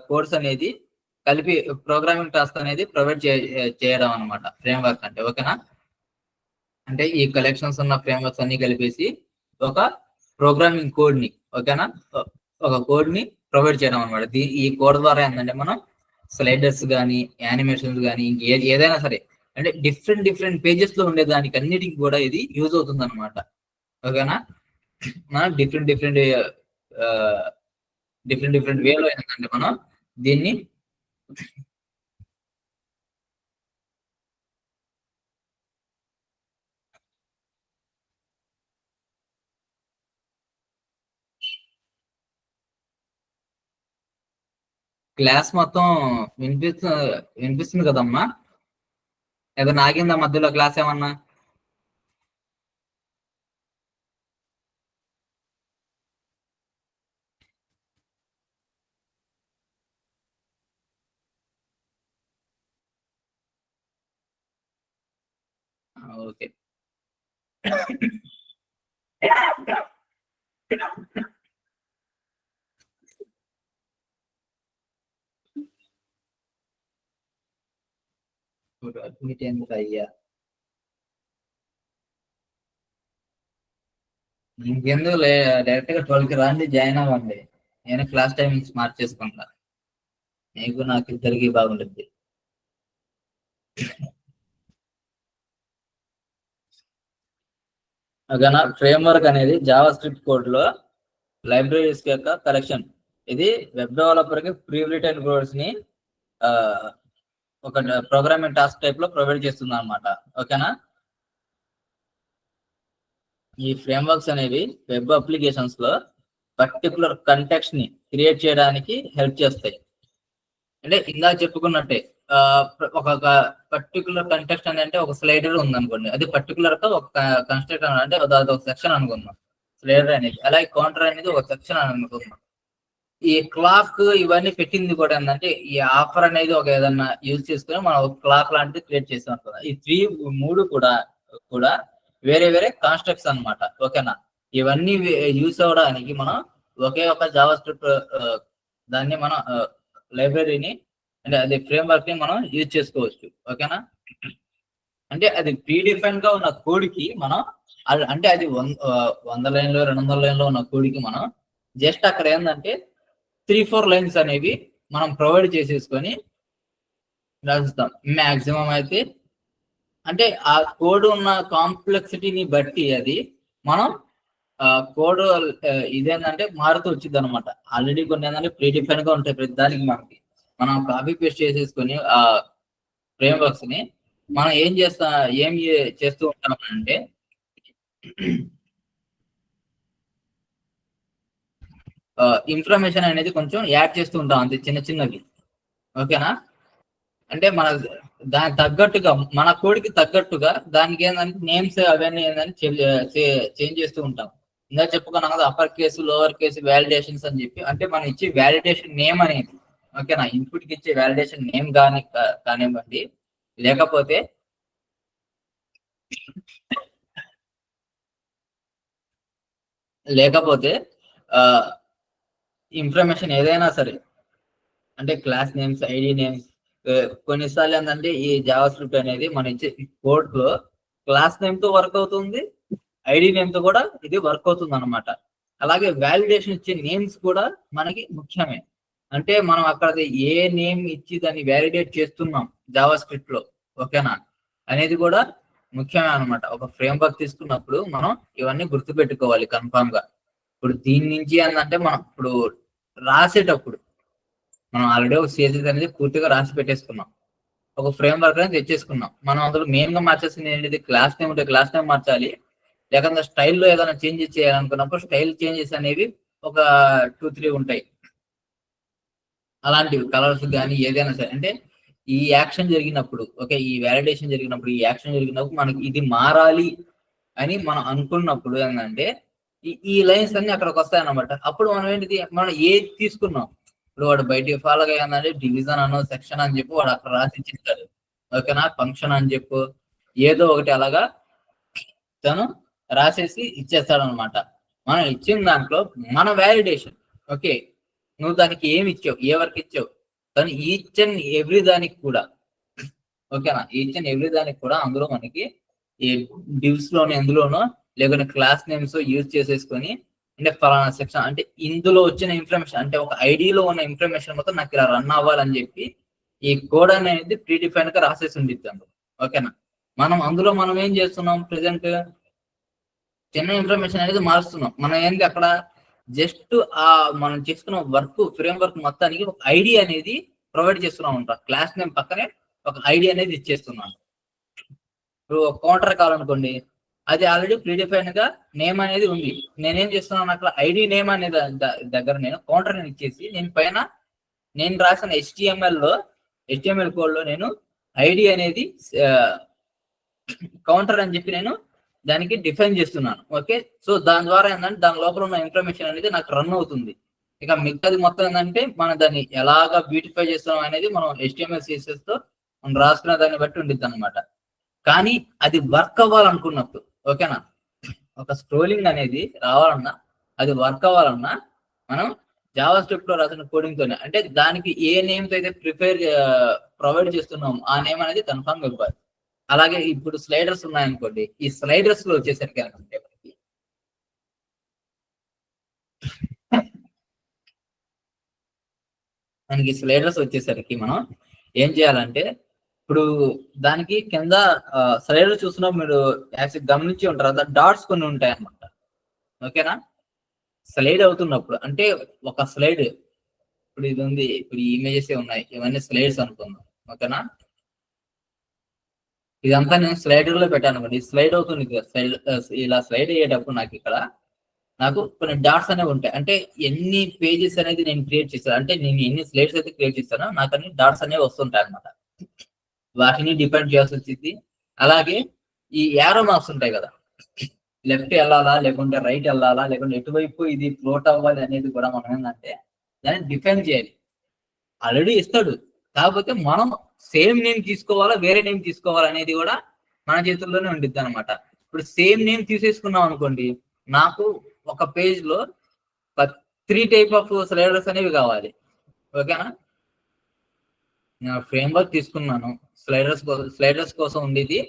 S1: కోడ్స్ అనేది కలిపి ప్రోగ్రామింగ్ టాస్క్ అనేది ప్రొవైడ్ చేయడం అనమాట ఫ్రేమ్ వర్క్ అంటే. ఓకేనా? అంటే ఈ కలెక్షన్స్ ఉన్న ఫ్రేమ్ వర్క్స్ అన్ని కలిపేసి ఒక ప్రోగ్రామింగ్ కోడ్ ని, ఓకేనా, ఒక కోడ్ ని ప్రొవైడ్ చేయడం అనమాట. ఈ కోడ్ ద్వారా ఏంటంటే మనం స్లైడర్స్ కానీ, యానిమేషన్స్ కానీ, ఏదైనా సరే అంటే డిఫరెంట్ పేజెస్ లో ఉండే దానికి అన్నిటికీ కూడా ఇది యూజ్ అవుతుంది అనమాట. ఓకేనా? మనం డిఫరెంట్ వేలో ఏంటంటే మనం దీన్ని క్లాస్ మొత్తం వినిపిస్తుంది కదమ్మా? ఏదో నాగిందా మధ్యలో క్లాస్ ఏమన్నా? ఓకే. అయ్యా, ఇంకెందుకు డైరెక్ట్ గా 12కి రండి, జాయిన్ అవ్వండి. నేను క్లాస్ టైమింగ్స్ మార్చేసుకుంటా. మీకు నాకు ఇద్దరికి బాగుంటుంది. ఓకేనా? ఫ్రేమ్ వర్క్ అనేది జావా స్క్రిప్ట్ కోడ్ లో లైబ్రరీస్ యొక్క కలెక్షన్. ఇది వెబ్ డెవలపర్ కి ప్రీ రిటర్న్ కోడ్స్ ని ఒక ప్రోగ్రామింగ్ టాస్క్ టైప్ లో ప్రొవైడ్ చేస్తుంది అనమాట. ఓకేనా? ఈ ఫ్రేమ్ వర్క్స్ అనేవి వెబ్ అప్లికేషన్స్ లో పర్టికులర్ కంటెక్స్ట్ ని క్రియేట్ చేయడానికి హెల్ప్ చేస్తాయి. అంటే ఇందాక చెప్పుకున్నట్టే ఒక పర్టికులర్ కంటెక్స్ట్ అంటే ఒక స్లైడర్ ఉంది అనుకోండి, అది పర్టికులర్ గా ఒక కన్స్ట్రక్టర్ అంటే అది ఒక సెక్షన్ అనుకుందాం. స్లైడర్ అనేది. అలాగే కౌంటర్ అనేది ఒక సెక్షన్ అని అనుకుందాం. ఈ క్లాక్ ఇవన్నీ పెట్టింది కూడా ఏంటంటే ఈ ఆఫర్ అనేది ఒక ఏదన్నా యూజ్ చేసుకుని మనం ఒక క్లాక్ లాంటిది క్రియేట్ చేస్తాం కదా. ఈ మూడు కూడా కూడా వేరే వేరే కాన్స్ట్రక్ట్స్ అన్నమాట. ఓకేనా. ఇవన్నీ యూస్ అవడానికి మనం ఒకే ఒక జావా స్క్రిప్ట్ దాన్ని మనం లైబ్రరీని అంటే అది ఫ్రేమ్వర్క్ ని మనం యూజ్ చేసుకోవచ్చు. ఓకేనా. అంటే అది ప్రీడిఫైన్ గా ఉన్న కోడ్ కి మనం అంటే అది 100 లైన్లో 200 లైన్లో ఉన్న కోడ్కి మనం జస్ట్ అక్కడ ఏంటంటే 3-4 లైన్స్ అనేవి మనం ప్రొవైడ్ చేసేసుకొని రాస్తాం. మ్యాక్సిమం అయితే అంటే ఆ కోడ్ ఉన్న కాంప్లెక్సిటీని బట్టి అది మనం కోడ్ ఇదేంటంటే మారుతూ వచ్చింది అనమాట. ఆల్రెడీ కొన్ని ఏంటంటే ప్రీడిఫైన్ గా ఉంటాయి ప్రతి దానికి. మనం కాపీ పేస్ట్ చేసేసుకొని ఆ ఫ్రేమ్ వర్క్స్ ని మనం ఏం చేస్తూ ఉంటామంటే ఇన్ఫర్మేషన్ అనేది కొంచెం యాడ్ చేస్తూ ఉంటాం అంతే, చిన్న చిన్నవి. ఓకేనా. అంటే దానికి తగ్గట్టుగా మన కోడ్కి తగ్గట్టుగా దానికి ఏంటంటే నేమ్స్ అవన్నీ ఏంటంటే చేంజ్ చేస్తూ ఉంటాం. ఇంకా చెప్పుకున్నాం కదా upper case lower case validations అని చెప్పి. అంటే మనం ఇచ్చే వ్యాలిడేషన్ నేమ్ అనేది ఓకేనా, ఇన్పుట్ కి ఇచ్చే వ్యాలిడేషన్ నేమ్ కానివ్వండి లేకపోతే ఇన్ఫర్మేషన్ ఏదైనా సరే అంటే క్లాస్ నేమ్స్, ఐడి నేమ్స్. కొన్నిసార్లు ఏంటంటే ఈ జావా స్క్రిప్ట్ అనేది మన ఇచ్చే కోడ్ లో క్లాస్ నేమ్ తో వర్క్ అవుతుంది, ఐడి నేమ్ తో కూడా ఇది వర్క్ అవుతుంది అనమాట. అలాగే వ్యాలిడేషన్ ఇచ్చే నేమ్స్ కూడా మనకి ముఖ్యమే. అంటే మనం అక్కడ ఏ నేమ్ ఇచ్చి దాన్ని వ్యాలిడేట్ చేస్తున్నాం జావా స్క్రిప్ట్ లో ఓకేనా అనేది కూడా ముఖ్యమే అనమాట. ఒక ఫ్రేమ్ వర్క్ తీసుకున్నప్పుడు మనం ఇవన్నీ గుర్తుపెట్టుకోవాలి కన్ఫామ్ గా. ఇప్పుడు దీని నుంచి ఏంటంటే మనం ఇప్పుడు రాసేటప్పుడు మనం ఆల్రెడీ ఒక సిఎస్ఎస్ అనేది పూర్తిగా రాసి పెట్టేసుకున్నాం, ఒక ఫ్రేమ్ వర్క్ అనేది తెచ్చేసుకున్నాం. మనం అందులో మెయిన్ గా మార్చాల్సింది ఏంటిది, క్లాస్ నేమ్ ఉంటే క్లాస్ నేమ్ మార్చాలి, లేకపోతే స్టైల్లో ఏదైనా చేంజెస్ చేయాలనుకున్నప్పుడు స్టైల్ చేంజెస్ అనేవి ఒక 2-3 ఉంటాయి. అలాంటివి కలర్స్ కానీ ఏదైనా సరే అంటే ఈ యాక్షన్ జరిగినప్పుడు ఓకే, ఈ వ్యాలిడేషన్ జరిగినప్పుడు, ఈ యాక్షన్ జరిగినప్పుడు మనకి ఇది మారాలి అని మనం అనుకున్నప్పుడు ఏంటంటే ఈ లైన్స్ అన్ని అక్కడికి వస్తాయన్నమాట. అప్పుడు మనం ఏంటిది, మనం ఏది తీసుకున్నాం ఇప్పుడు వాడు బయటికి ఫాలో అయ్యిందంటే డివిజన్ అనో సెక్షన్ అని చెప్పి వాడు అక్కడ రాసి ఇచ్చిస్తాడు ఓకేనా, ఫంక్షన్ అని చెప్పు ఏదో ఒకటి అలాగా తను రాసేసి ఇచ్చేస్తాడు అనమాట. మనం ఇచ్చిన దాంట్లో మన వ్యాలిడేషన్ ఓకే, నువ్వు దానికి ఏమి ఇచ్చావు, ఏ వర్క్ ఇచ్చావు, కానీ ఈచ్ అండ్ ఎవ్రీ దానికి కూడా ఓకేనా, ఈచ్ అండ్ ఎవ్రీ దానికి కూడా అందులో మనకి ఈ డివ్స్ లోనో ఎందులోనో లేకపోతే క్లాస్ నేమ్స్ యూజ్ చేసేసుకొని అంటే ఫలానా సెక్షన్ అంటే ఇందులో వచ్చిన ఇన్ఫర్మేషన్ అంటే ఒక ఐడిలో ఉన్న ఇన్ఫర్మేషన్ మొత్తం నాకు ఇలా రన్ అవ్వాలని చెప్పి ఈ కోడ్ అనేది ప్రీడిఫైన్ గా రాసేసి ఉండిద్ది అందులో ఓకేనా. అందులో మనం ఏం చేస్తున్నాం, ప్రెసెంట్ చిన్న ఇన్ఫర్మేషన్ అనేది మారుస్తున్నాం. మనం ఏంటి అక్కడ జస్ట్ మనం చేసుకున్న వర్క్ ఫ్రేమ్ వర్క్ మొత్తానికి ఒక ఐడి అనేది ప్రొవైడ్ చేస్తున్నాం ఉంటాం. క్లాస్ నేమ్ పక్కనే ఒక ఐడి అనేది ఇచ్చేస్తున్నాను. ఇప్పుడు కౌంటర్ కావాలనుకోండి, అది ఆల్రెడీ ప్రీడిఫైన్ గా నేమ్ అనేది ఉంది. నేనేం చేస్తున్నాను అక్కడ ఐడి నేమ్ అనే దగ్గర నేను కౌంటర్ ఇచ్చేసి నేను పైన నేను రాసిన HTML కోడ్ లో నేను ఐడి అనేది కౌంటర్ అని చెప్పి నేను దానికి డిఫైన్ చేస్తున్నాను ఓకే. సో దాని ద్వారా ఏంటంటే దాని లోపల ఉన్న ఇన్ఫర్మేషన్ అనేది నాకు రన్ అవుతుంది. ఇక మిగతాది మొత్తం ఏంటంటే మనం దాన్ని ఎలాగా బ్యూటిఫై చేస్తున్నాం అనేది మనం HTML CSS తో మనం రాసుకున్న దాన్ని బట్టి ఉండిద్ది అనమాట. కానీ అది వర్క్ అవ్వాలనుకున్నప్పుడు ఓకేనా, ఒక స్క్రోలింగ్ అనేది రావాలన్నా అది వర్క్ అవ్వాలన్నా మనం జావా స్క్రిప్ట్ లో రాసిన కోడింగ్ తోనే అంటే దానికి ఏ నేమ్స్ అయితే ప్రొవైడ్ చేస్తున్నాం ఆ నేమ్ అనేది కన్ఫర్మ్ ఇవ్వాలి. అలాగే ఇప్పుడు స్లైడర్స్ ఉన్నాయనుకోండి, ఈ స్లైడర్స్ లో వచ్చేసరికి అనుకుంటే మనకి స్లైడర్స్ వచ్చేసరికి మనం ఏం చేయాలంటే ఇప్పుడు దానికి కింద స్లైడర్ చూసినా మీరు గమనించి ఉంటారు, డాట్స్ కొన్ని ఉంటాయి అన్నమాట ఓకేనా. స్లైడ్ అవుతున్నప్పుడు అంటే ఒక స్లైడ్ ఇప్పుడు ఇది ఉంది, ఇప్పుడు ఈ ఇమేజెస్ ఉన్నాయి, ఇవన్నీ స్లైడ్స్ అనుకుందాం ఓకేనా. ఇదంతా నేను స్లైడర్ లో పెట్టాను అనుకోండి, స్లైడ్ అవుతుంది ఇలా స్లైడ్ అయ్యేటప్పుడు నాకు కొన్ని డాట్స్ అనేవి ఉంటాయి. అంటే ఎన్ని పేజెస్ అనేది నేను క్రియేట్ చేశాను, అంటే నేను ఎన్ని స్లైడ్స్ అయితే క్రియేట్ చేశానో నాకు అన్ని డాట్స్ అనేవి వస్తుంటాయి అనమాట. వాటిని డిపెండ్ చేయాల్సి వచ్చింది. అలాగే ఈ యారో మార్క్స్ ఉంటాయి కదా, లెఫ్ట్ వెళ్ళాలా లేకుంటే రైట్ వెళ్ళాలా లేకుంటే ఎటువైపు ఇది ఫ్లోట్ అవ్వాలి అనేది కూడా మనం ఏంటంటే దాన్ని డిఫైన్ చేయాలి. ఆల్రెడీ ఇస్తాడు, కాకపోతే మనం సేమ్ నేమ్ తీసుకోవాలా వేరే నేమ్ తీసుకోవాలా అనేది కూడా మన చేతుల్లోనే ఉండిద్ది అనమాట. ఇప్పుడు సేమ్ నేమ్ తీసేసుకున్నాం అనుకోండి, నాకు ఒక పేజ్ లో 3 టైప్ ఆఫ్ స్లైడర్స్ అనేవి కావాలి. ఓకేనా, నేను ఫ్రేమ్ వర్క్ తీసుకున్నాను, స్లైడర్స్ కోసం ఉండేది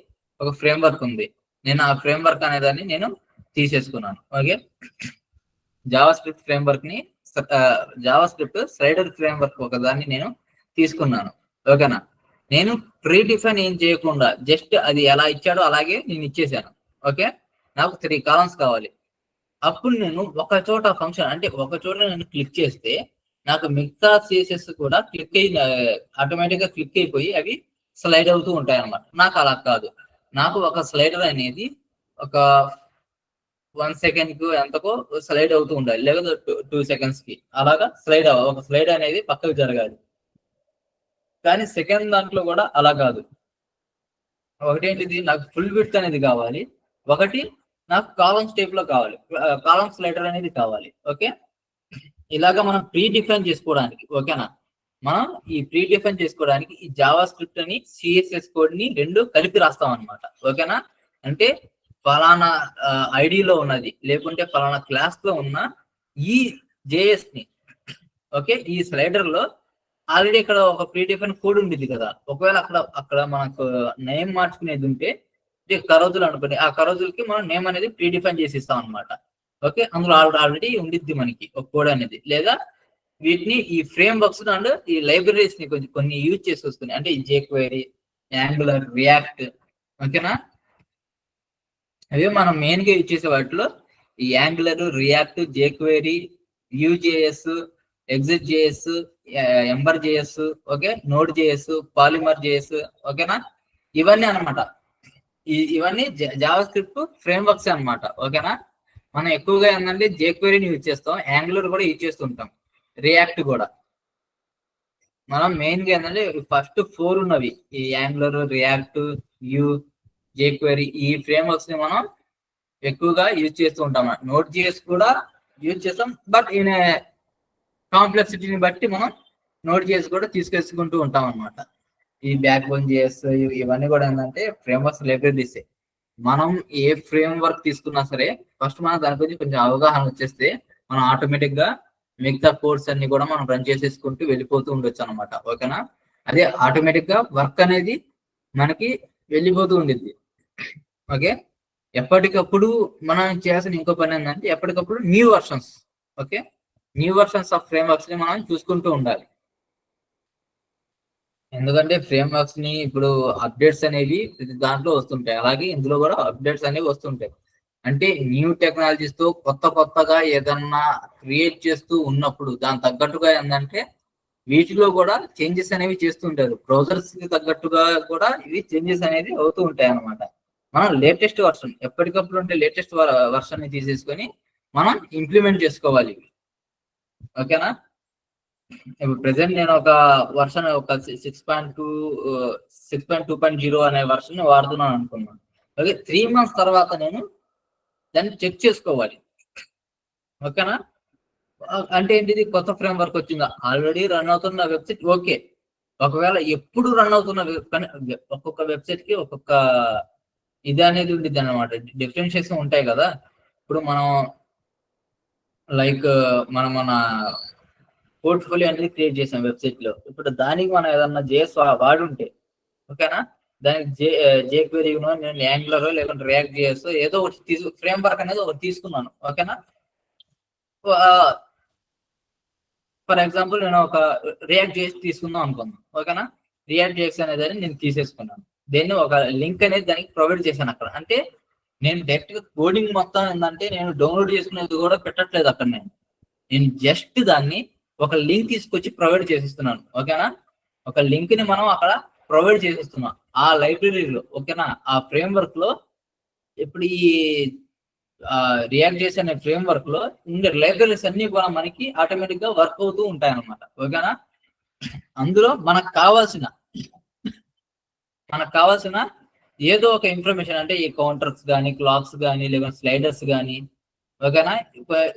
S1: ఒక ఫ్రేమ్ వర్క్ ఉంది, నేను ఆ ఫ్రేమ్ వర్క్ అనేదాన్ని నేను తీసేసుకున్నాను. Okay, JavaScript framework ని JavaScript slider framework ఒక దాన్ని నేను తీసుకున్నాను. ఓకేనా, నేను ప్రీ డిఫైన్ ఏం చేయకుండా జస్ట్ అది ఎలా ఇచ్చాడో అలాగే నేను ఇచ్చేసాను. ఓకే, నాకు 3 కాలమ్స్ కావాలి. అప్పుడు నేను ఒక చోట ఫంక్షన్ అంటే ఒక చోట నేను క్లిక్ చేస్తే నాకు మిగతా సిఎస్ఎస్ కూడా క్లిక్ అయి ఆటోమేటిక్ గా క్లిక్ అయిపోయి అవి స్లైడ్ అవుతూ ఉంటాయి అన్నమాట. నాకు అలా కాదు, నాకు ఒక స్లైడర్ అనేది ఒక 1 సెకండ్ కు ఎంతకో స్లైడ్ అవుతూ ఉండాలి, లేదా 2 సెకండ్స్ కి అలాగా ఒక స్లైడ్ అనేది పక్కకు జరగాలి. కానీ సెకండ్ దాంట్లో కూడా అలా కాదు, ఒకటేంటిది నాకు ఫుల్ విడ్త్ అనేది కావాలి, ఒకటి నాకు కాలమ్స్ టైప్ లో కావాలి, కాలమ్ స్లైడర్ అనేది కావాలి. ఓకే, ఇలాగా మనం ప్రీ డిఫైన్ చేసుకోవడానికి, ఓకేనా, మనం ఈ ప్రీ డిఫైన్ చేసుకోవడానికి ఈ జావా స్క్రిప్ట్ అని సిఎస్ఎస్ కోడ్ ని 2 కలిపి రాస్తాం అనమాట. ఓకేనా, అంటే ఫలానా ఐడిలో ఉన్నది లేకుంటే ఫలానా క్లాస్ లో ఉన్న ఈ జేఎస్ ని, ఓకే, ఈ స్లైడర్ లో ఆల్రెడీ ఇక్కడ ఒక ప్రీ డిఫైన్ కోడ్ ఉండేది కదా, ఒకవేళ అక్కడ మనకు నేమ్ మార్చుకునేది ఉంటే కరోజులు అనుకోండి, ఆ కరోజులకి మనం నేమ్ అనేది ప్రీ డిఫైన్ చేసి ఇస్తాం అనమాట. ఓకే, అందులో ఆల్రెడీ ఉండిద్ది మనకి ఒక కోడ్ అనేది, లేదా వీటిని ఈ ఫ్రేమ్ వర్క్స్ అండ్ ఈ లైబ్రరీస్ ని కొన్ని యూజ్ చేసి వస్తున్నాయి, అంటే ఈ జేక్వెరీ, యాంగులర్, రియాక్ట్. ఓకేనా, అవి మనం మెయిన్ గా యూజ్ చేసే వాటిలో ఈ Angular, React, jQuery, Vue JS, Ext JS, Ember JS, okay, Node JS, Polymer JS. ఓకేనా, ఇవన్నీ అనమాట, ఇవన్నీ జావా స్క్రిప్ట్ ఫ్రేమ్ వర్క్స్ అనమాట. ఓకేనా, మనం ఎక్కువగా ఏంటంటే జేక్వెరీని యూజ్ చేస్తాం, యాంగులర్ కూడా యూజ్ చేస్తుంటాం, రియాక్ట్ కూడా. మనం మెయిన్ గా ఏంటంటే ఫస్ట్ 4 ఉన్నవి, ఈ యాంగులర్, రియాక్ట్, జేక్వెరీ, ఈ ఫ్రేమ్ వర్క్స్ ని మనం ఎక్కువగా యూజ్ చేస్తూ ఉంటాం. నోట్ జిఎస్ కూడా యూజ్ చేస్తాం, బట్ ఈయన కాంప్లెక్సిటీని బట్టి మనం నోట్ జిఎస్ కూడా తీసుకెసుకుంటూ ఉంటాం అనమాట. ఈ బ్యాక్ బోన్ జిఎస్ ఇవన్నీ కూడా ఏంటంటే ఫ్రేమ్ వర్క్స్ లైబ్రరీస్. మనం ఏ ఫ్రేమ్ వర్క్ తీసుకున్నా సరే ఫస్ట్ మనం దాని గురించి కొంచెం అవగాహన వచ్చేస్తే మనం ఆటోమేటిక్ గా మిగతా కోడ్స్ అన్ని కూడా మనం రన్ చేసేసుకుంటూ వెళ్ళిపోతూ ఉండొచ్చు అనమాట. ఓకేనా, అదే ఆటోమేటిక్ గా వర్క్ అనేది మనకి వెళ్ళిపోతూ ఉండిద్ది. ఓకే, ఎప్పటికప్పుడు మనం చేయాల్సిన ఇంకో పని ఏంటంటే ఎప్పటికప్పుడు new versions, okay, new versions of frame works ని మనం చూసుకుంటూ ఉండాలి. ఎందుకంటే ఫ్రేమ్ వర్క్స్ ని ఇప్పుడు అప్డేట్స్ అనేవి దాంట్లో వస్తుంటాయి, అలాగే ఇందులో కూడా అప్డేట్స్ అనేవి వస్తుంటాయి. అంటే న్యూ టెక్నాలజీస్ తో కొత్తగా ఏదన్నా క్రియేట్ చేస్తూ ఉన్నప్పుడు దాని తగ్గట్టుగా ఏంటంటే వీటిలో కూడా చేంజెస్ అనేవి చేస్తుంటారు. బ్రౌజర్స్ కి తగ్గట్టుగా కూడా ఇవి చేంజెస్ అనేది అవుతూ ఉంటాయి అన్నమాట. మనం లేటెస్ట్ వర్షన్ ఎప్పటికప్పుడు ఉంటే లేటెస్ట్ వర్షన్ ని తీసేసుకొని మనం ఇంప్లిమెంట్ చేసుకోవాలి. ఓకేనా, ఇప్పుడు ప్రెసెంట్ నేను ఒక వర్షన్ ఒక 6.2.0 అనే వర్షన్ వాడుతున్నాను అనుకున్నాను. ఓకే, 3 months తర్వాత నేను దాన్ని చెక్ చేసుకోవాలి. ఓకేనా, అంటే ఏంటిది, కొత్త ఫ్రేమ్ వర్క్ వచ్చిందా, ఆల్రెడీ రన్ అవుతున్న వెబ్సైట్ ఓకే, ఒకవేళ ఎప్పుడు రన్ అవుతున్న ఒక్కొక్క వెబ్సైట్ కి ఒక్కొక్క ఇది అనేది ఉండిద్ది అనమాట, డిఫరెన్షియేషన్ ఉంటాయి కదా. ఇప్పుడు మనం లైక్ మన పోర్ట్ఫోలియో అనేది క్రియేట్ చేసాం వెబ్సైట్ లో, ఇప్పుడు దానికి మనం ఏదన్నా జేఎస్ వాడుంటే, ఓకేనా, దానికి జేక్వెరీ నేను యాంగులర్ లేకుంటే రియాక్ట్ జేఎస్ ఏదో ఒకటి ఫ్రేమ్ వర్క్ అనేది ఒకటి తీసుకున్నాను. ఓకేనా, ఫర్ ఎగ్జాంపుల్ నేను ఒక రియాక్ట్ జేఎస్ తీసుకుందాం అనుకున్నాను. ఓకేనా, రియాక్ట్ జేఎస్ అనేది నేను తీసేసుకున్నాను, దేన్ని ఒక లింక్ అనేది దానికి ప్రొవైడ్ చేశాను అక్కడ. అంటే నేను డైరెక్ట్ గా కోడింగ్ మొత్తం ఏంటంటే నేను డౌన్లోడ్ చేసుకునేది కూడా పెట్టట్లేదు అక్కడ, నేను జస్ట్ దాన్ని ఒక లింక్ తీసుకొచ్చి ప్రొవైడ్ చేసిస్తున్నాను. ఓకేనా, ఒక లింక్ ని మనం అక్కడ ప్రొవైడ్ చేసిస్తున్నాం ఆ లైబ్రరీలో. ఓకేనా, ఆ ఫ్రేమ్ వర్క్ లో ఇప్పుడు ఈ రియాక్ట్ చేసే అనే ఫ్రేమ్ వర్క్ లో ఉండే లైబ్రరీస్ అన్ని కూడా మనకి ఆటోమేటిక్ గా వర్క్ అవుతూ ఉంటాయి అన్నమాట. ఓకేనా, అందులో మనకు కావాల్సిన ఏదో ఒక ఇన్ఫర్మేషన్ అంటే ఈ కౌంటర్స్ కానీ, క్లాక్స్ కానీ, లేదా స్లైడర్స్ కానీ, ఓకేనా,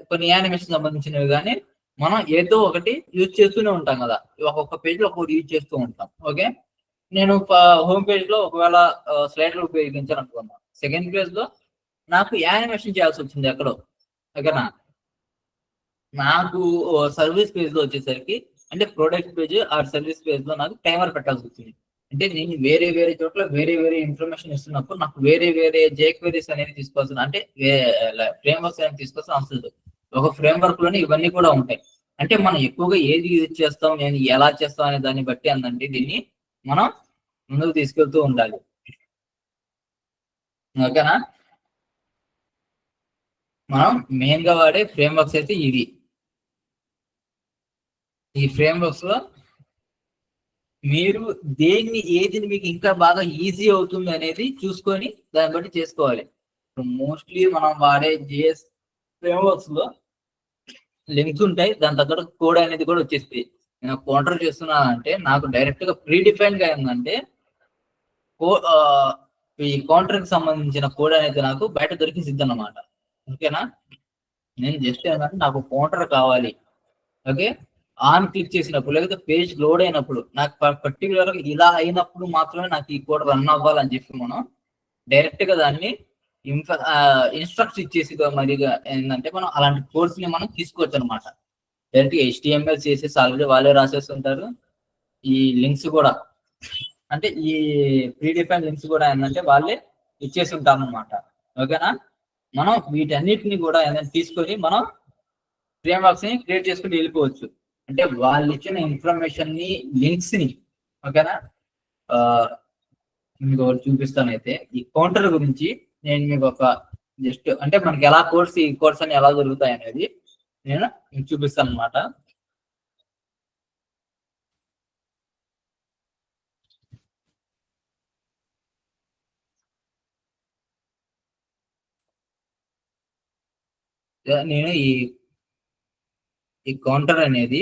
S1: కొన్ని యానిమేషన్ సంబంధించినవి కానీ మనం ఏదో ఒకటి యూజ్ చేస్తూనే ఉంటాం కదా. ఒక్కొక్క పేజ్ లో ఒక్కొక్కటి యూజ్ చేస్తూ ఉంటాం. ఓకే, నేను హోమ్ పేజ్ లో ఒకవేళ స్లైడర్ ఉపయోగించాను అనుకున్నా, సెకండ్ పేజ్ లో నాకు యానిమేషన్ చేయాల్సి వచ్చింది ఎక్కడో. ఓకేనా, నాకు సర్వీస్ పేజ్ లో వచ్చేసరికి అంటే product page or service page లో నాకు టైమర్ పెట్టాల్సి వచ్చింది. అంటే నేను వేరే వేరే చోట్ల వేరే వేరే ఇన్ఫర్మేషన్ ఇస్తున్నప్పుడు నాకు వేరే వేరే జేక్వెరీస్ అనేది తీసుకోవాల్సిన, అంటే ఫ్రేమ్ వర్క్స్ అనేది తీసుకోవాల్సిన అవసరం లేదు. ఒక ఫ్రేమ్ వర్క్ లోనే ఇవన్నీ కూడా ఉంటాయి. అంటే మనం ఎక్కువగా ఏది యూజ్ చేస్తాం, నేను ఎలా చేస్తాం అనే దాన్ని బట్టి అందండి దీన్ని మనం ముందుకు తీసుకెళ్తూ ఉండాలి. ఓకేనా, మనం మెయిన్ గా వాడే ఫ్రేమ్ వర్క్స్ అయితే ఇవి. ఈ ఫ్రేమ్ వర్క్స్ లో మీరు దేన్ని ఏది మీకు ఇంకా బాగా ఈజీ అవుతుంది అనేది చూసుకొని దాన్ని బట్టి చేసుకోవాలి. మోస్ట్లీ మనం వాడే జిఎస్ ఫ్రేమ్ వర్క్స్ లో లింక్స్ ఉంటాయి, దాని తగ్గట్టు కోడ్ అనేది కూడా వచ్చేస్తుంది. నేను కౌంటర్ చేస్తున్నాను అంటే నాకు డైరెక్ట్ గా ప్రీ డిఫైన్ గా ఏంటంటే ఈ కౌంటర్ కి సంబంధించిన కోడ్ అనేది నాకు బయట దొరికిసిద్ది అన్నమాట. ఓకేనా, నేను జస్ట్ ఏంటంటే నాకు కౌంటర్ కావాలి. ఓకే, ఆన్ క్లిక్ చేసినప్పుడు లేకపోతే పేజ్ లోడ్ అయినప్పుడు నాకు పర్టికులర్ గా ఇలా అయినప్పుడు మాత్రమే నాకు ఈ కోడ్ రన్ అవ్వాలని చెప్పి మనం డైరెక్ట్ గా దాన్ని ఇన్స్ట్రక్ట్స్ ఇచ్చేసి మరిగా ఏంటంటే మనం అలాంటి కోడ్స్ ని మనం తీసుకోవచ్చు అనమాట. డైరెక్ట్ గా HTML CSS ఆల్రెడీ వాళ్ళే రాసేస్తుంటారు. ఈ లింక్స్ కూడా అంటే ఈ ప్రీ డిఫైన్ లింక్స్ కూడా ఏంటంటే వాళ్ళే ఇచ్చేసి ఉంటాం అనమాట. ఓకేనా, మనం వీటన్నిటిని కూడా ఏంటంటే తీసుకొని మనం ఫ్రేమ్ వర్క్స్ ని క్రియేట్ చేసుకుని వెళ్ళిపోవచ్చు. అంటే వాళ్ళు ఇచ్చిన ఇన్ఫర్మేషన్ ని, లింక్స్ ని, ఓకేనా, మీకు ఒకటి చూపిస్తానైతే ఈ కౌంటర్ గురించి నేను మీకు ఒక జస్ట్ అంటే మనకి ఎలా కోర్స్ ఈ కోర్స్ అని ఎలా జరుగుతాయి అనేది నేను మీకు చూపిస్తాను అనమాట. నేను ఈ కౌంటర్ అనేది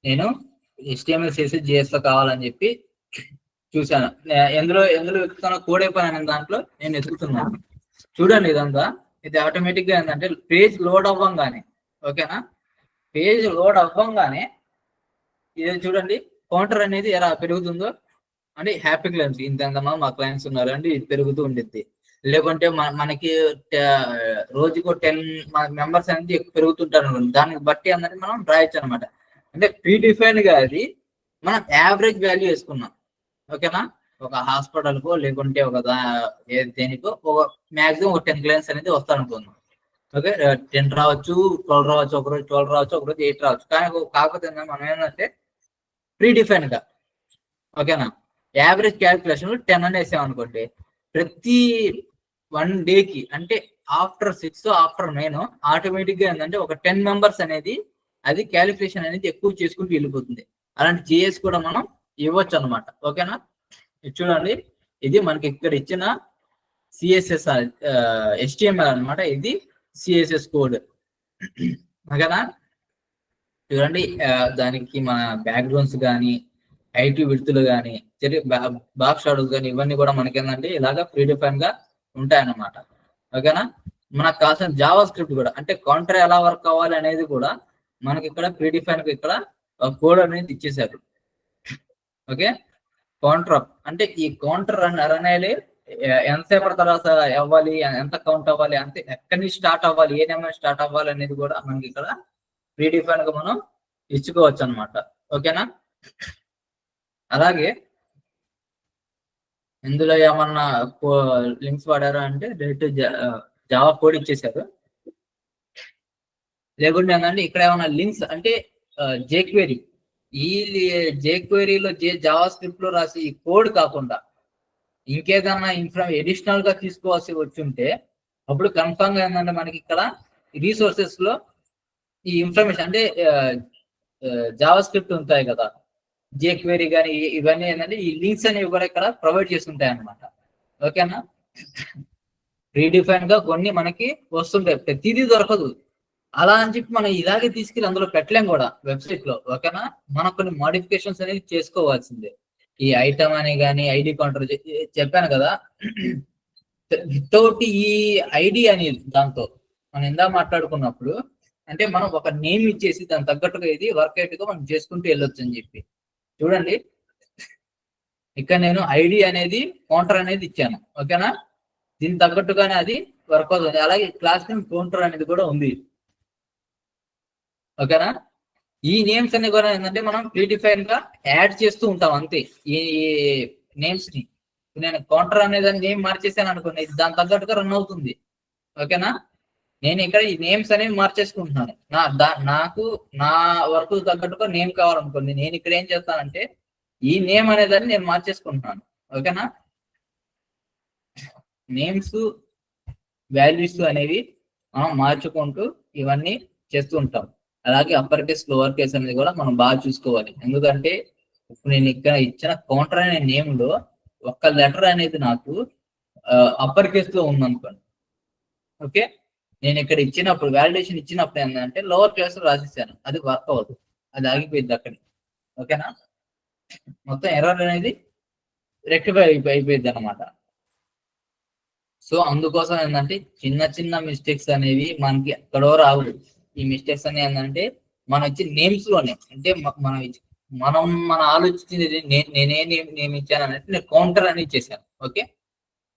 S1: నేను HTML CSS JS లో కావాలని చెప్పి చూశాను. ఎందులో వెతుకుతానో కోడ్ అయిపోయిన దాంట్లో నేను వెతుకుతున్నాను. చూడండి, ఇదంతా ఇది ఆటోమేటిక్ గా ఏంటంటే పేజ్ లోడ్ అవ్వంగానే, ఓకేనా, పేజ్ లోడ్ అవ్వంగానే ఇది చూడండి కౌంటర్ అనేది ఎలా పెరుగుతుందో. అంటే హ్యాపీ క్లయింట్స్ ఇంతమంది మా క్లయింట్స్ ఉన్నారు అంటే ఇది పెరుగుతూ ఉండిద్ది. లేకుంటే మనకి రోజుకు 10 మెంబర్స్ అనేది పెరుగుతుంటారు. దానికి బట్టి అందరికి మనం రాయొచ్చు అనమాట. అంటే ప్రీ డిఫైన్ గా అది మనం యావరేజ్ వాల్యూ వేసుకున్నాం. ఓకేనా, ఒక హాస్పిటల్ కో లేకుంటే ఒక దేనికో ఒక మాక్సిమం ఒక 10 క్లయింట్స్ అనేది వస్తారనుకుందాం. ఓకే, 10 రావచ్చు, 12 రావచ్చు, ఒకరోజు 12 రావచ్చు, ఒకరోజు 8 రావచ్చు. కానీ కాకపోతే మనం ఏంటంటే ప్రీ డిఫైన్ గా, ఓకేనా, యావరేజ్ క్యాల్కులేషన్ 10 అని వేసాం అనుకోండి, ప్రతి 1 డేకి అంటే ఆఫ్టర్ 6 ఆఫ్టర్ 9 ఆటోమేటిక్ గా ఏంటంటే ఒక 10 మెంబర్స్ అనేది అది క్యాలిక్యులేషన్ అనేది ఎక్కువ చేసుకుంటూ వెళ్ళిపోతుంది. అలాంటి జిఎస్ కూడా మనం ఇవ్వచ్చు అనమాట. ఓకేనా, చూడండి ఇది మనకి ఇక్కడ ఇచ్చిన సిఎస్ఎస్ HTML అనమాట. ఇది సిఎస్ఎస్ కోడ్. ఓకేనా, చూడండి దానికి మన బ్యాక్గ్రౌండ్స్ కానీ, ఐటీ విడుతులు కానీ, బాక్స్ షాడోస్ కానీ ఇవన్నీ కూడా మనకి ఏంటంటే ఇలాగా ప్రీ డిఫైన్ గా ఉంటాయన్నమాట. ఓకేనా, మనకు కావాల్సిన జావా స్క్రిప్ట్ కూడా అంటే కౌంటర్ ఎలా వర్క్ అవ్వాలి అనేది కూడా మనకి ఇక్కడ ప్రీ డిఫైన్ గా ఇక్కడ కోడ్ అనేది ఇచ్చేసారు. ఓకే, కౌంటర్ అంటే ఈ కౌంటర్ రన్ అయ్యాలి ఎంతసేపటి తర్వాత అవ్వాలి, ఎంత కౌంట్ అవ్వాలి, అంతే ఎక్కడి నుంచి స్టార్ట్ అవ్వాలి, ఏ నెంబర్ స్టార్ట్ అవ్వాలి అనేది కూడా మనకి ఇక్కడ ప్రీ డిఫైన్ గా మనం ఇచ్చుకోవచ్చు అనమాట. ఓకేనా, అలాగే ఇందులో ఏమన్నా లింక్స్ వాడారా అంటే డైరెక్ట్ జావా కోడ్ ఇచ్చేసారు. లేకుంటే ఏంటంటే ఇక్కడ ఏమన్నా లింక్స్ అంటే జేక్వెరీ, ఈ జేక్వెరీలో జావా స్క్రిప్ట్ లో రాసి ఈ కోడ్ కాకుండా ఇంకేదన్నా ఎడిషనల్ గా తీసుకోవాల్సి వచ్చుంటే అప్పుడు కన్ఫర్మ్ గా ఏంటంటే మనకి ఇక్కడ రీసోర్సెస్ లో ఈ ఇన్ఫర్మేషన్ అంటే జావా స్క్రిప్ట్ ఉంటాయి కదా, జేక్వెరీ కానీ ఇవన్నీ ఏంటంటే ఈ లింక్స్ అనేవి కూడా ఇక్కడ ప్రొవైడ్ చేస్తుంటాయి అన్నమాట. ఓకేనా, రీడిఫైన్ గా కొన్ని మనకి వస్తుంటాయి, ప్రతిదీ దొరకదు. అలా అని చెప్పి మనం ఇలాగే తీసుకెళ్ళి అందులో పెట్టలేం కూడా వెబ్సైట్ లో. ఓకేనా, మనం కొన్ని మోడిఫికేషన్స్ అనేది చేసుకోవాల్సిందే. ఈ ఐటమ్ అని కానీ ఐడి కౌంటర్ చెప్పాను కదా. వితౌట్ ఈ ఐడి అనేది దాంతో మనం ఇందా మాట్లాడుకున్నప్పుడు అంటే మనం ఒక నేమ్ ఇచ్చేసి దాని తగ్గట్టుగా ఇది వర్క్ గా మనం చేసుకుంటూ వెళ్ళొచ్చు అని చెప్పి. చూడండి ఇక్కడ నేను ఐడి అనేది కౌంటర్ అనేది ఇచ్చాను, ఓకేనా. దీనికి తగ్గట్టుగానే అది వర్క్ అవుతుంది. అలాగే క్లాస్ నేమ్ కౌంటర్ అనేది కూడా ఉంది, ఓకేనా. ఈ నేమ్స్ అన్ని కూడా ఏంటంటే మనం ప్రీడిఫైన్ గా యాడ్ చేస్తూ ఉంటాం అంతే ఈ నేమ్స్ ని. నేను కౌంటర్ అనేది నేమ్ మార్చేసాను అనుకోండి, దాని తగ్గట్టుగా రన్ అవుతుంది, ఓకేనా. నేను ఇక్కడ ఈ నేమ్స్ అనేవి మార్చేసుకుంటున్నాను. నాకు నా వర్క్ తగ్గట్టుగా నేమ్ కావాలనుకోండి, నేను ఇక్కడ ఏం చేస్తానంటే ఈ నేమ్ అనేదాన్ని నేను మార్చేసుకుంటున్నాను, ఓకేనా. నేమ్స్ వాల్యూస్ అనేవి మనం మార్చుకుంటూ ఇవన్నీ చేస్తూ ఉంటాం. అలాగే అప్పర్ కేస్ లోవర్ కేస్ అనేది కూడా మనం బాగా చూసుకోవాలి. ఎందుకంటే ఇప్పుడు నేను ఇక్కడ ఇచ్చిన కౌంటర్ అనే నేమ్ లో ఒక్క లెటర్ అనేది నాకు అప్పర్ కేస్ లో ఉందనుకోండి, ఓకే. నేను ఇక్కడ ఇచ్చినప్పుడు వాలిడేషన్ ఇచ్చినప్పుడు ఏంటంటే లోవర్ క్లాస్ లో రాసేసాను, అది వర్క్ అవ్వదు, అది ఆగిపోయింది అక్కడ, ఓకేనా. మొత్తం ఎర్రర్ అనేది రెక్టిఫై అయిపోయింది అనమాట. సో అందుకోసం ఏంటంటే చిన్న చిన్న మిస్టేక్స్ అనేవి మనకి ఎక్కడో రావు. ఈ మిస్టేక్స్ అనేవి ఏంటంటే మనం ఇచ్చిన నేమ్స్ లోనే, అంటే మన ఆలోచించింది నేనే నేమ్ ఇచ్చాను అంటే నేను కౌంటర్ అని ఇచ్చేసాను, ఓకే.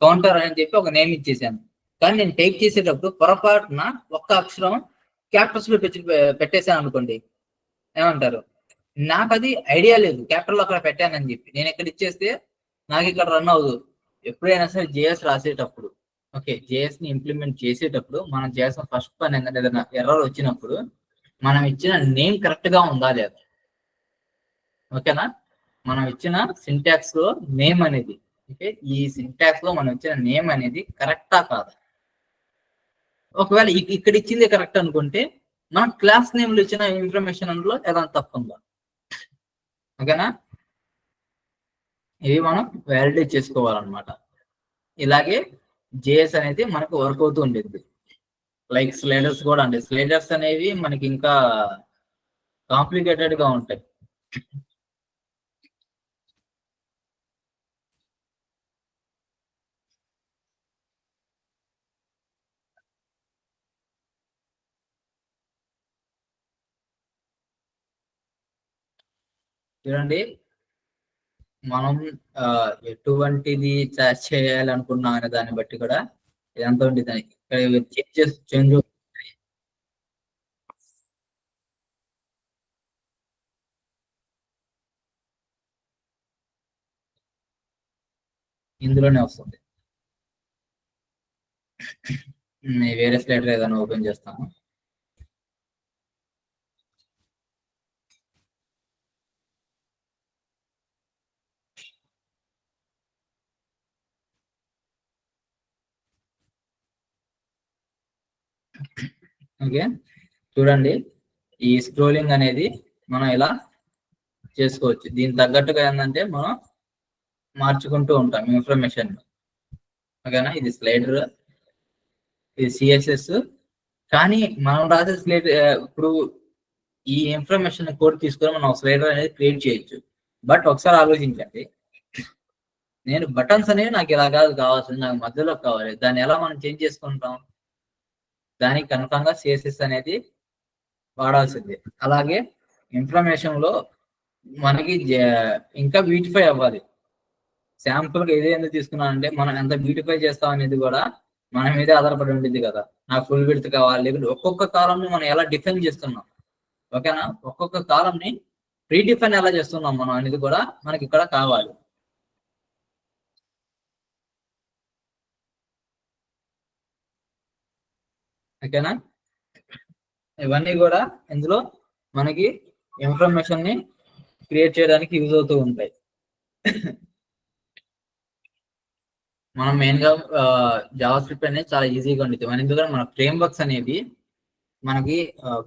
S1: కౌంటర్ అని చెప్పి ఒక నేమ్ ఇచ్చేసాను. కానీ నేను టైప్ చేసేటప్పుడు పొరపాటున ఒక్క అక్షరం క్యాపిటల్స్ లో పెట్టేశాను అనుకోండి, ఏమంటారు. నాకు అది ఐడియా లేదు క్యాపిటల్ అక్కడ పెట్టానని చెప్పి. నేను ఇక్కడ ఇచ్చేస్తే నాకు ఇక్కడ రన్ అవ్వదు. ఎప్పుడైనా సరే జేఎస్ రాసేటప్పుడు, ఓకే, జేఎస్ ని ఇంప్లిమెంట్ చేసేటప్పుడు మనం చేసిన ఫస్ట్ పని ఏంటంటే ఏదైనా ఎర్రర్ వచ్చినప్పుడు మనం ఇచ్చిన నేమ్ కరెక్ట్ గా ఉందా లేదా, ఓకేనా. మనం ఇచ్చిన సింటాక్స్ లో నేమ్ అనేది, ఓకే, ఈ సింటాక్స్ లో మనం ఇచ్చిన నేమ్ అనేది కరెక్టా కాదా. ఒకవేళ ఇక్కడ ఇచ్చింది కరెక్ట్ అనుకుంటే మనం క్లాస్ నేమ్ లో ఇచ్చిన ఇన్ఫర్మేషన్ అందులో ఏదైనా తప్పుందా, ఓకేనా. ఇవి మనం వ్యాలిడేట్ చేసుకోవాలన్నమాట. ఇలాగే జేఎస్ అనేది మనకు వర్క్ అవుతూ ఉండేది. లైక్ స్లైడర్స్ కూడా అండి, స్లైడర్స్ అనేవి మనకి ఇంకా కాంప్లికేటెడ్ గా ఉంటాయి. చూడండి మనం ఎటువంటిది చేయాలనుకున్నాం అనే దాన్ని బట్టి కూడా ఇదంతా ఉంటుంది. చేంజ్ ఇందులోనే వస్తుంది. వేరే స్లైడర్ ఏదైనా ఓపెన్ చేస్తాను. ఓకే, చూడండి ఈ స్క్రోలింగ్ అనేది మనం ఇలా చేసుకోవచ్చు. దీనికి తగ్గట్టుగా ఏంటంటే మనం మార్చుకుంటూ ఉంటాం ఇన్ఫర్మేషన్, ఓకేనా. ఇది స్లైడర్, ఇది సిఎస్ఎస్. కానీ మనం రాసే స్లైడర్ ఇప్పుడు ఈ ఇన్ఫర్మేషన్ కోడ్ తీసుకొని మనం స్లైడర్ అనేది క్రియేట్ చేయొచ్చు. బట్ ఒకసారి ఆలోచించండి, నేను బటన్స్ అనేవి నాకు ఇలా కాదు కావాల్సింది, నాకు మధ్యలో కావాలి. దాన్ని ఎలా మనం చేంజ్ చేసుకుంటాం, దానికి కన్ఫామ్ గా సిఎస్ఎస్ అనేది వాడాల్సింది. అలాగే ఇన్ఫర్మేషన్ లో మనకి ఇంకా బ్యూటిఫై అవ్వాలి. శాంపుల్ గా ఏదైనా తీసుకున్నానంటే మనం ఎంత బ్యూటిఫై చేస్తాం అనేది కూడా మన మీదే ఆధారపడి ఉంటుంది కదా. నాకు ఫుల్ విడ్త్ కావాలి, లేకుంటే ఒక్కొక్క కాలం ని మనం ఎలా డిఫైన్ చేస్తున్నాం, ఓకేనా. ఒక్కొక్క కాలం ని ప్రీడిఫైన్ ఎలా చేస్తున్నాం మనం అనేది కూడా మనకి ఇక్కడ కావాలి, ఓకేనా. ఇవన్నీ కూడా ఇందులో మనకి ఇన్ఫర్మేషన్ ని క్రియేట్ చేయడానికి యూజ్ అవుతూ ఉంటాయి. మనం మెయిన్ గా జావా స్క్రిప్ట్ అనేది చాలా ఈజీగా ఉంటుంది. మన ఎందుకంటే మన ఫ్రేమ్ వర్క్స్ అనేవి మనకి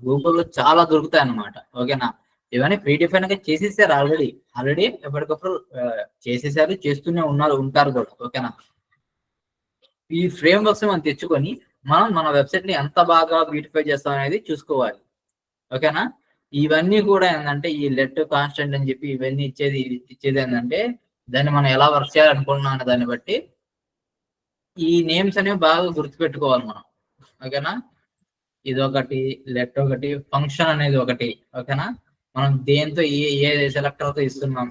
S1: గూగుల్లో చాలా దొరుకుతాయి అన్నమాట, ఓకేనా. ఇవన్నీ ప్రీడిఫైన్ గా చేసేసారు ఆల్రెడీ ఎప్పటికప్పుడు చేసేసారు, చేస్తూనే ఉంటారు కూడా, ఓకేనా. ఈ ఫ్రేమ్ వర్క్స్ మనం తెచ్చుకొని మనం మన వెబ్సైట్ ని ఎంత బాగా బ్యూటిఫై చేస్తాం అనేది చూసుకోవాలి, ఓకేనా. ఇవన్నీ కూడా ఏంటంటే ఈ లెట్ కాన్స్టెంట్ అని చెప్పి ఇవన్నీ ఇచ్చేది ఏంటంటే దాన్ని మనం ఎలా వర్క్ చేయాలనుకుంటున్నాం అనే దాన్ని బట్టి ఈ నేమ్స్ అనేవి బాగా గుర్తుపెట్టుకోవాలి మనం. ఓకేనా, ఇది ఒకటి, లెట్ ఒకటి, ఫంక్షన్ అనేది ఒకటి. ఓకేనా, మనం దేంతో ఏ సెలెక్టర్తో ఇస్తున్నాం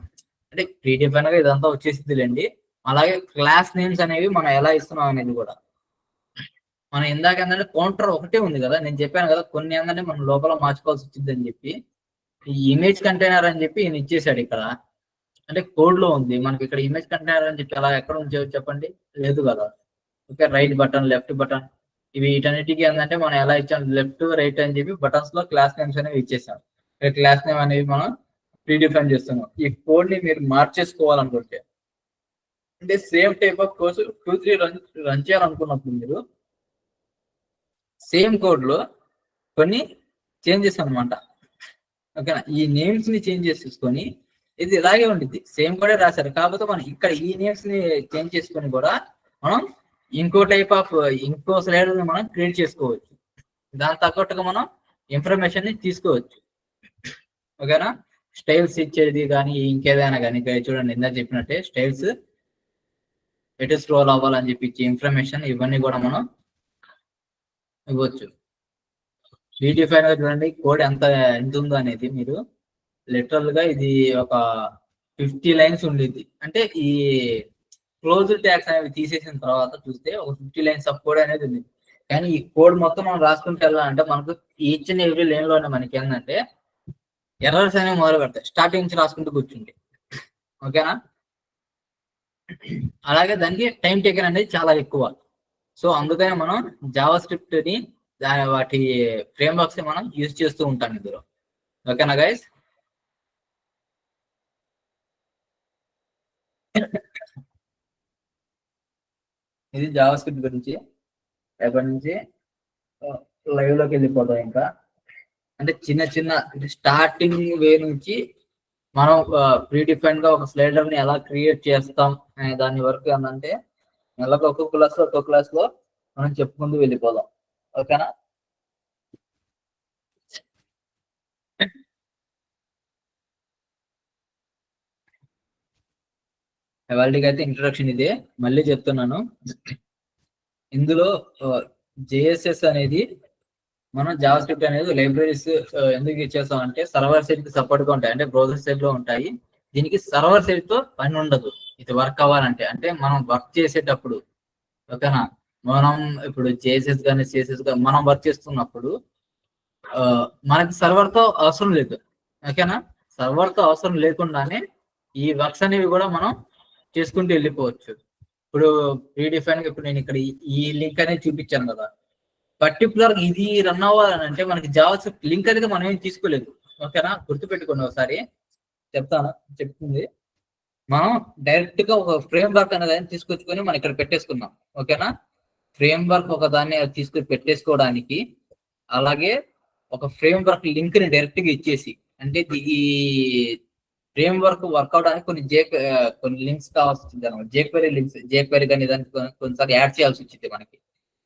S1: అంటే ప్రీడిఫైన్ గా ఇదంతా వచ్చేసిందిలేండి. అలాగే క్లాస్ నేమ్స్ అనేవి మనం ఎలా ఇస్తున్నాం అనేది కూడా. మనం ఇందాక ఏంటంటే కౌంటర్ ఒకటే ఉంది కదా, నేను చెప్పాను కదా కొన్ని ఏంటంటే మనం లోపల మార్చుకోవాల్సి వచ్చింది అని చెప్పి. ఈ ఇమేజ్ కంటైనర్ అని చెప్పి ఈయన ఇచ్చేసాడు ఇక్కడ, అంటే కోడ్ లో ఉంది. మనకి ఇక్కడ ఇమేజ్ కంటైనర్ అని చెప్పి అలా ఎక్కడ ఉంచే చెప్పండి, లేదు కదా. Okay, right button, left button, ఇవి వీటన్నిటికీ ఏంటంటే మనం ఎలా ఇచ్చాం, లెఫ్ట్ రైట్ అని చెప్పి బటన్స్ లో క్లాస్ నేమ్స్ అనేవి ఇచ్చేసాం. క్లాస్ నేమ్ అనేవి మనం ప్రీడిఫైన్ చేస్తున్నాం. ఈ కోడ్ ని మీరు మార్చేసుకోవాలనుకుంటే, అంటే same type of course 2-3 run చేయాలనుకున్నప్పుడు మీరు సేమ్ కోడ్ లో కొన్ని చేంజెస్ అనమాట. ఓకేనా, ఈ నేమ్స్ ని చేంజ్ చేసేసుకొని ఇది ఇలాగే ఉండిద్ది, సేమ్ కోడే రాశారు, కాకపోతే మనం ఇక్కడ ఈ నేమ్స్ ని చేంజ్ చేసుకొని కూడా మనం ఇంకో టైప్ ఆఫ్ ఇంకో స్లైడ్ మనం క్రియేట్ చేసుకోవచ్చు. దాని తగ్గట్టుగా మనం ఇన్ఫర్మేషన్ ని తీసుకోవచ్చు. ఓకేనా, స్టైల్స్ ఇచ్చేది కానీ ఇంకేదైనా కానీ చూడండి, ఇందాక చెప్పినట్టే స్టైల్స్ ఎటు స్క్రోల్ అవ్వాలని చెప్పి ఇచ్చే ఇన్ఫర్మేషన్ ఇవన్నీ కూడా మనం ఇవ్వచ్చు. ప్రీడిఫైన్ గా చూడండి కోడ్ ఎంత ఉందో అనేది. మీరు లిటరల్ గా ఇది ఒక 50 లైన్స్ ఉండిద్ది. అంటే ఈ క్లోజ్ ట్యాగ్స్ అనేవి తీసేసిన తర్వాత చూస్తే ఒక 50 లైన్స్ ఆఫ్ కోడ్ అనేది ఉంది. కానీ ఈ కోడ్ మొత్తం మనం రాసుకుంటే వెళ్ళాలంటే మనకు ఈచ్ అండ్ ఎవ్రీ లైన్ లోనే మనకి ఏంటంటే ఎర్రర్స్ అనేవి మొదలు పెడతాయి, స్టార్టింగ్ నుంచి రాసుకుంటూ కూర్చుంటే. ఓకేనా, అలాగే దానికి టైం టేకన్ అనేది చాలా ఎక్కువ. సో అందుకనే మనం జావా స్క్రిప్ట్ ని వాటి ఫ్రేమ్ వర్క్స్ మనం యూజ్ చేస్తూ ఉంటాం ఇందులో. ఓకేనా గైస్, ఇది జావా స్క్రిప్ట్ గురించి. రేపటి నుంచి లైవ్ లోకి వెళ్ళిపోతాం. ఇంకా అంటే చిన్న స్టార్టింగ్ వే నుంచి మనం ప్రీడిఫైన్ గా ఒక స్లైడర్ ని ఎలా క్రియేట్ చేస్తాం అనే దాని వరకు ఏంటంటే నెలకు ఒక్కొక్క క్లాస్ లో మనం చెప్పుకుంటూ వెళ్ళిపోదాం. ఓకేనా, వాళ్ళకి అయితే ఇంట్రొడక్షన్ ఇదే, మళ్ళీ చెప్తున్నాను. ఇందులో జేఎస్ఎస్ అనేది మనం జావా స్క్రిప్ట్ అనేది లైబ్రరీస్ ఎందుకు ఇచ్చేస్తాం అంటే సర్వర్ సైడ్ కి సపోర్ట్ గా ఉంటాయి, అంటే బ్రౌజర్ సైడ్ లో ఉంటాయి. దీనికి సర్వర్ సైడ్ తో పని ఉండదు. ఇది వర్క్ అవ్వాలంటే అంటే మనం వర్క్ చేసేటప్పుడు. ఓకేనా, మనం ఇప్పుడు జేఎస్ఎస్ కానీ సిఎస్ఎస్ కానీ మనం వర్క్ చేస్తున్నప్పుడు మనకి సర్వర్ తో అవసరం లేదు. ఓకేనా, సర్వర్ తో అవసరం లేకుండానే ఈ వర్క్స్ అనేవి కూడా మనం చేసుకుంటూ వెళ్ళిపోవచ్చు. ఇప్పుడు ప్రీడిఫైన్ ఇప్పుడు నేను ఇక్కడ ఈ లింక్ అనేది చూపించాను కదా, పర్టికులర్ ఇది రన్ అవ్వాలని అంటే మనకి జావా స్క్రిప్ట్ లింక్ అనేది మనం ఏం తీసుకోలేదు. ఓకేనా, గుర్తుపెట్టుకోండి, ఒకసారి చెప్తుంది. మనం డైరెక్ట్ గా ఒక ఫ్రేమ్ వర్క్ అనేది తీసుకొచ్చుకొని మనం ఇక్కడ పెట్టేసుకున్నాం. ఓకేనా, ఫ్రేమ్ వర్క్ ఒక దాన్ని తీసుకొని పెట్టేసుకోవడానికి, అలాగే ఒక ఫ్రేమ్ వర్క్ లింక్ ని డైరెక్ట్ గా ఇచ్చేసి, అంటే ఈ ఫ్రేమ్ వర్క్ వర్క్ అవడానికి కొన్ని లింక్స్ కావాల్సి వచ్చింది అనమాట. జేక్వెరీ కానీ దానికి కొన్నిసార్లు యాడ్ చేయాల్సి వచ్చింది మనకి.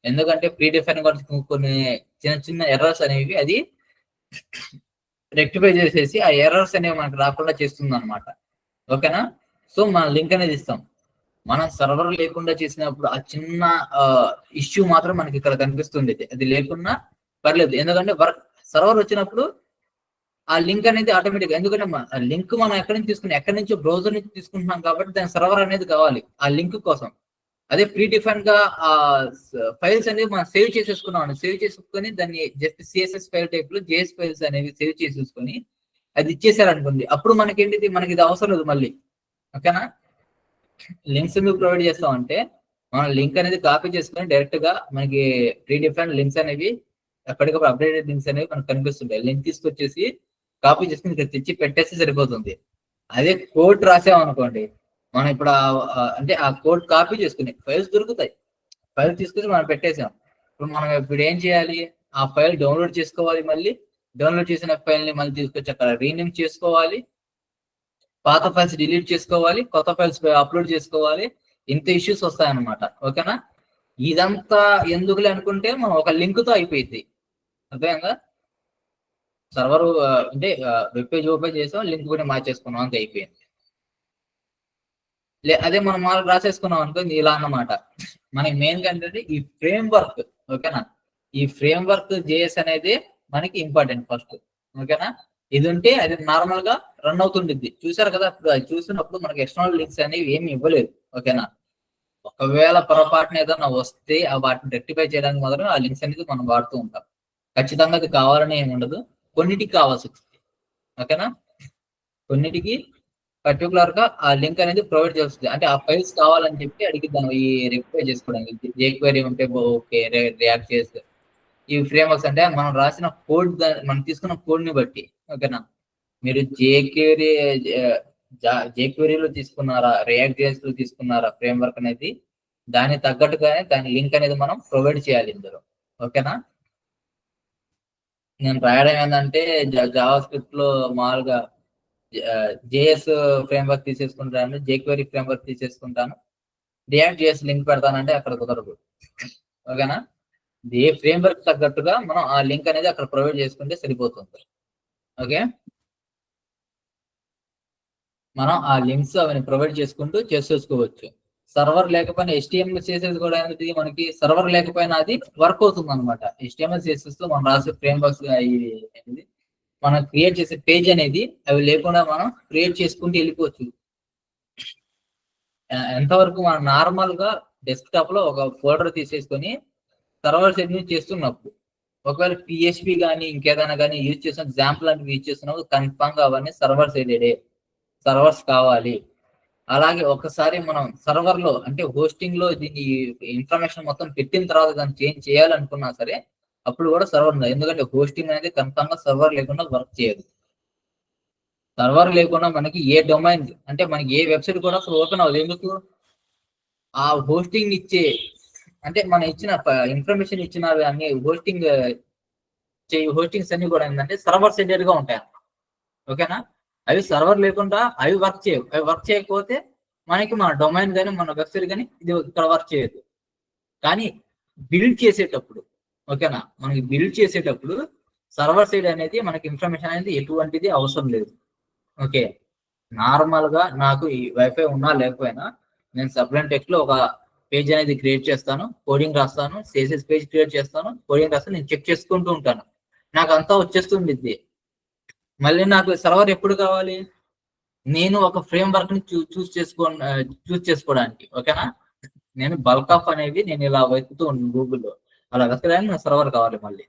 S1: ఎందుకంటే ప్రీడిఫైన్ కొన్ని చిన్న ఎర్రర్స్ అనేవి అది రెక్టిఫై చేసేసి ఆ ఎర్రర్స్ అనేవి మనకు రాకుండా చేస్తుంది అనమాట. ఓకేనా, సో మన లింక్ అనేది ఇస్తాం. మనం సర్వర్ లేకుండా చేసినప్పుడు ఆ చిన్న ఇష్యూ మాత్రం మనకి ఇక్కడ కనిపిస్తుంది. అది లేకున్నా పర్లేదు, ఎందుకంటే సర్వర్ వచ్చినప్పుడు ఆ లింక్ అనేది ఆటోమేటిక్, ఎందుకంటే లింక్ మనం ఎక్కడి నుంచో బ్రౌజర్ నుంచి తీసుకుంటున్నాం కాబట్టి దాని సర్వర్ అనేది కావాలి ఆ లింక్ కోసం. అదే ప్రీడిఫైన్ గా ఆ ఫైల్స్ అనేవి మనం సేవ్ చేసుకొని దాన్ని జస్ట్ సిఎస్ఎస్ ఫైల్ టైప్ లో జేఎస్ ఫైల్స్ అనేవి సేవ్ చేసేసుకొని అది ఇచ్చేసారనుకోండి, అప్పుడు మనకి ఇది అవసరం లేదు మళ్ళీ. ఓకేనా, లింక్స్ ఎందుకు ప్రొవైడ్ చేస్తామంటే మనం లింక్ అనేది కాపీ చేసుకొని డైరెక్ట్ గా మనకి ప్రీడిఫైన్ లింక్స్ అనేవి ఎప్పటికప్పుడు అప్డేటెడ్ లింక్స్ అనేవి మనకు కనిపిస్తుంటాయి. లింక్ తీసుకొచ్చేసి కాపీ చేసుకుని ఇక్కడ తెచ్చి పెట్టేస్తే సరిపోతుంది. అదే కోడ్ రాసామనుకోండి, మనం ఇప్పుడు అంటే ఆ కోడ్ కాపీ చేసుకుని ఫైల్స్ దొరుకుతాయి, ఫైల్ తీసుకుని మనం పెట్టేసాం. ఇప్పుడు మనం ఇప్పుడు ఏం చేయాలి, ఆ ఫైల్ డౌన్లోడ్ చేసుకోవాలి, మళ్ళీ డౌన్లోడ్ చేసిన ఫైల్ ని మళ్ళీ తీసుకొచ్చి అక్కడ రీనేమ్ చేసుకోవాలి, పాత ఫైల్స్ డిలీట్ చేసుకోవాలి, కొత్త ఫైల్స్ అప్లోడ్ చేసుకోవాలి. ఇంత ఇష్యూస్ వస్తాయన్నమాట. ఓకేనా, ఇదంతా ఎందుకులే అనుకుంటే మనం ఒక లింక్ తో అయిపోయింది. అర్థమైందా? సర్వర్ అంటే వెబ్ పేజ్ ఓపెన్ చేసాం, లింక్ కూడా మార్చేసుకున్నాం, అంతే అయిపోయింది. అదే మనం మాకు రాసేసుకున్నాం అనుకో ఇలా అన్నమాట. మనకి మెయిన్ గా ఏంటంటే ఈ ఫ్రేమ్ వర్క్, ఓకేనా, ఈ ఫ్రేమ్ వర్క్ జేఎస్ అనేది మనకి ఇంపార్టెంట్ ఫస్ట్, ఓకేనా. ఇది ఉంటే అది నార్మల్ గా రన్ అవుతుండిద్ది. చూసారు కదా, అది చూసినప్పుడు మనకి ఎక్స్టర్నల్ లింక్స్ అనేవి ఏమి ఇవ్వలేదు, ఓకేనా. ఒకవేళ పొరపాటున ఏదైనా వస్తే వాటిని రెక్టిఫై చేయడానికి మాత్రం ఆ లింక్స్ అనేది మనం వాడుతూ ఉంటాం. ఖచ్చితంగా అది కావాలని ఏమి ఉండదు, కొన్నిటికి కావాల్సి వచ్చింది, ఓకేనా. కొన్నిటికి పర్టికులర్ గా ఆ లింక్ అనేది ప్రొవైడ్ చేస్తుంది. అంటే ఆ ఫైల్స్ కావాలని చెప్పి అడిగిద్దాం ఈ రెక్టిఫై చేసుకోవడానికి. జేక్వెరీ ఉంటే ఓకే, రియాక్ట్ చేస్తే ఈ ఫ్రేమ్ వర్క్స్ అంటే మనం రాసిన కోడ్, మనం తీసుకున్న కోడ్ ని బట్టి, ఓకేనా. మీరు జేక్వెరీలో తీసుకున్నారా, రియాక్ట్ జేఎస్ లో తీసుకున్నారా ఫ్రేమ్ వర్క్ అనేది, దాని తగ్గట్టుగానే దాని లింక్ అనేది మనం ప్రొవైడ్ చేయాలి ఇందులో, ఓకేనా. నేను రాయడం ఏంటంటే జావా స్క్రిప్ట్ లో మామూలుగా జేఎస్ ఫ్రేమ్ వర్క్ తీసేసుకుంటాను, జేక్వెరీ ఫ్రేమ్ వర్క్ తీసేసుకుంటాను, రియాక్ట్ జేఎస్ లింక్ పెడతానంటే అక్కడ కుదరదు, ఓకేనా. ఏ ఫ్రేమ్ వర్క్ తగ్గట్టుగా మనం ఆ లింక్ అనేది అక్కడ ప్రొవైడ్ చేసుకుంటే సరిపోతుంది, ఓకే. మనం ఆ లింక్స్ అవన్నీ ప్రొవైడ్ చేసుకుంటూ చేసేసుకోవచ్చు. సర్వర్ లేకపోయినా HTML CSS కూడా అనేది మనకి సర్వర్ లేకపోయినా అది వర్క్ అవుతుంది అనమాట. HTML CSS లో మనం రాసే ఫ్రేమ్ వర్క్స్ మనం క్రియేట్ చేసే పేజ్ అనేది అవి లేకుండా మనం క్రియేట్ చేసుకుంటూ వెళ్ళిపోవచ్చు. ఎంతవరకు మనం నార్మల్ గా డెస్క్టాప్ లో ఒక ఫోల్డర్ తీసేసుకొని సర్వర్ సెట్ చేస్తున్నప్పుడు, ఒకవేళ PHP కానీ ఇంకేదైనా కానీ యూజ్ చేసిన ఎగ్జాంపుల్ అంటే యూజ్ చేస్తున్నప్పుడు కన్ఫామ్ గా అవన్నీ సర్వర్ సైడెడే, సర్వర్స్ కావాలి. అలాగే ఒకసారి మనం సర్వర్ లో అంటే హోస్టింగ్ లో దీన్ని ఇన్ఫర్మేషన్ మొత్తం పెట్టిన తర్వాత దాన్ని చేంజ్ చేయాలనుకున్నా సరే అప్పుడు కూడా సర్వర్ ఉంది. ఎందుకంటే హోస్టింగ్ అనేది కన్ఫామ్ గా సర్వర్ లేకుండా వర్క్ చేయదు. సర్వర్ లేకుండా మనకి ఏ డొమైన్ అంటే మనకి ఏ వెబ్సైట్ కూడా అసలు ఓపెన్ అవ్వదు. ఎందుకు? ఆ హోస్టింగ్ ఇచ్చే అంటే మనం ఇచ్చిన ఇన్ఫర్మేషన్ ఇచ్చిన అన్ని హోస్టింగ్స్ అన్ని కూడా ఏంటంటే సర్వర్ సెంటెడ్ గా ఉంటాయి, ఓకేనా. అవి సర్వర్ లేకుండా అవి వర్క్ చేయవు. అవి వర్క్ చేయకపోతే మనకి మన డొమైన్ కానీ మన వెబ్సైట్ కానీ ఇది ఇక్కడ వర్క్ చేయదు. కానీ బిల్డ్ చేసేటప్పుడు, ఓకేనా, మనకి బిల్డ్ చేసేటప్పుడు సర్వర్ సైడ్ అనేది మనకి ఇన్ఫర్మేషన్ అనేది ఎటువంటిది అవసరం లేదు, ఓకే. నార్మల్ గా నాకు ఈ వైఫై ఉన్నా లేకపోయినా నేను సబ్లైమ్ టెక్స్ట్ లో ఒక పేజ్ అనేది క్రియేట్ చేస్తాను, కోడింగ్ రాస్తాను, CSS పేజ్ క్రియేట్ చేస్తాను, కోడింగ్ రాస్తాను, నేను చెక్ చేసుకుంటూ ఉంటాను, నాకు అంతా వచ్చేస్తుండిద్ది. మళ్ళీ నాకు సర్వర్ ఎప్పుడు కావాలి? నేను ఒక ఫ్రేమ్ వర్క్ ని చూస్ చేసుకోవడానికి, ఓకేనా. నేను బల్క్ ఆఫ్ అనేది నేను ఇలా వెతుకుతూ ఉంటాను గూగుల్లో, అలా వెతకడానికి నాకు సర్వర్ కావాలి. మళ్ళీ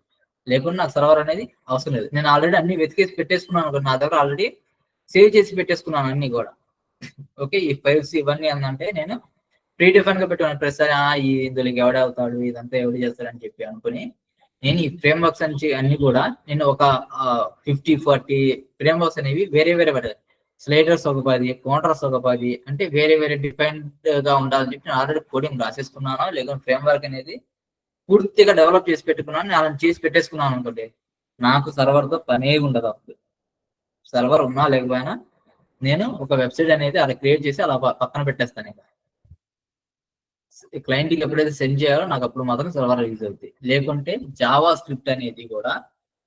S1: లేకుండా నాకు సర్వర్ అనేది అవసరం లేదు. నేను ఆల్రెడీ అన్ని వెతికేసి పెట్టేసుకున్నాను, నా దగ్గర ఆల్రెడీ సేవ్ చేసి పెట్టేసుకున్నాను అన్ని కూడా, ఓకే. ఈ ఫైల్స్ ఇవన్నీ ఏంటంటే నేను ప్రీ డిఫైన్ గా పెట్టుకున్నాను. ప్రతిసారి ఇందులో ఎవడే అవుతాడు, ఇదంతా ఎవడు చేస్తాడని చెప్పి అనుకుని నేను ఈ ఫ్రేమ్ వర్క్స్ అన్ని కూడా నేను ఒక 50-40 ఫ్రేమ్ వర్క్స్ అనేవి వేరే వేరే పడతాయి. స్లైడర్స్ ఒక 10, కౌంటర్స్ ఒక 10, అంటే వేరే వేరే డిఫైన్డ్ గా ఉండాలని చెప్పి నేను ఆల్రెడీ కోడింగ్ రాసేసుకున్నాను. లేకపోతే ఫ్రేమ్ వర్క్ అనేది పూర్తిగా డెవలప్ చేసి పెట్టుకున్నాను. నేను అలా చేసి పెట్టేసుకున్నాను అనుకోండి, నాకు సర్వర్ తో పనే ఉండదు. అప్పుడు సర్వర్ ఉన్నా లేకపోయినా నేను ఒక వెబ్సైట్ అనేది అలా క్రియేట్ చేసి అలా పక్కన పెట్టేస్తాను. ఇక క్లయింట్కి ఎప్పుడైతే సెండ్ చేయాలో నాకు అప్పుడు మాత్రం సర్వర్ యూజ్ అవుతుంది. లేకుంటే జావా స్క్రిప్ట్ అనేది కూడా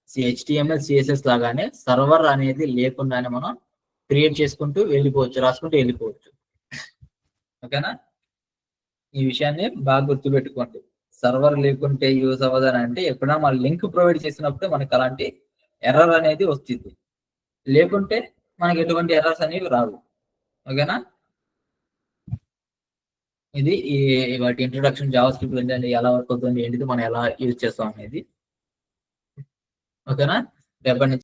S1: HTML CSS లాగానే సర్వర్ అనేది లేకుండానే మనం క్రియేట్ చేసుకుంటూ వెళ్ళిపోవచ్చు, రాసుకుంటూ వెళ్ళిపోవచ్చు, ఓకేనా. ఈ విషయాన్ని బాగా గుర్తుపెట్టుకోండి. సర్వర్ లేకుంటే యూజ్ అవ్వదని అంటే ఎప్పుడైనా మన లింక్ ప్రొవైడ్ చేసినప్పుడు మనకి అలాంటి ఎర్రర్ అనేది వస్తుంది. లేకుంటే మనకి ఎటువంటి ఎర్రర్స్ అనేవి రావు, ఓకేనా. ఇది వాటి ఇంట్రొడక్షన్ జావా స్క్రిప్ట్ ఏంటంటే ఎలా వర్క్ అవుతుంది, ఏంటిది, మనం ఎలా యూజ్ చేస్తాం అనేది, ఓకేనా. రేపటి నుంచి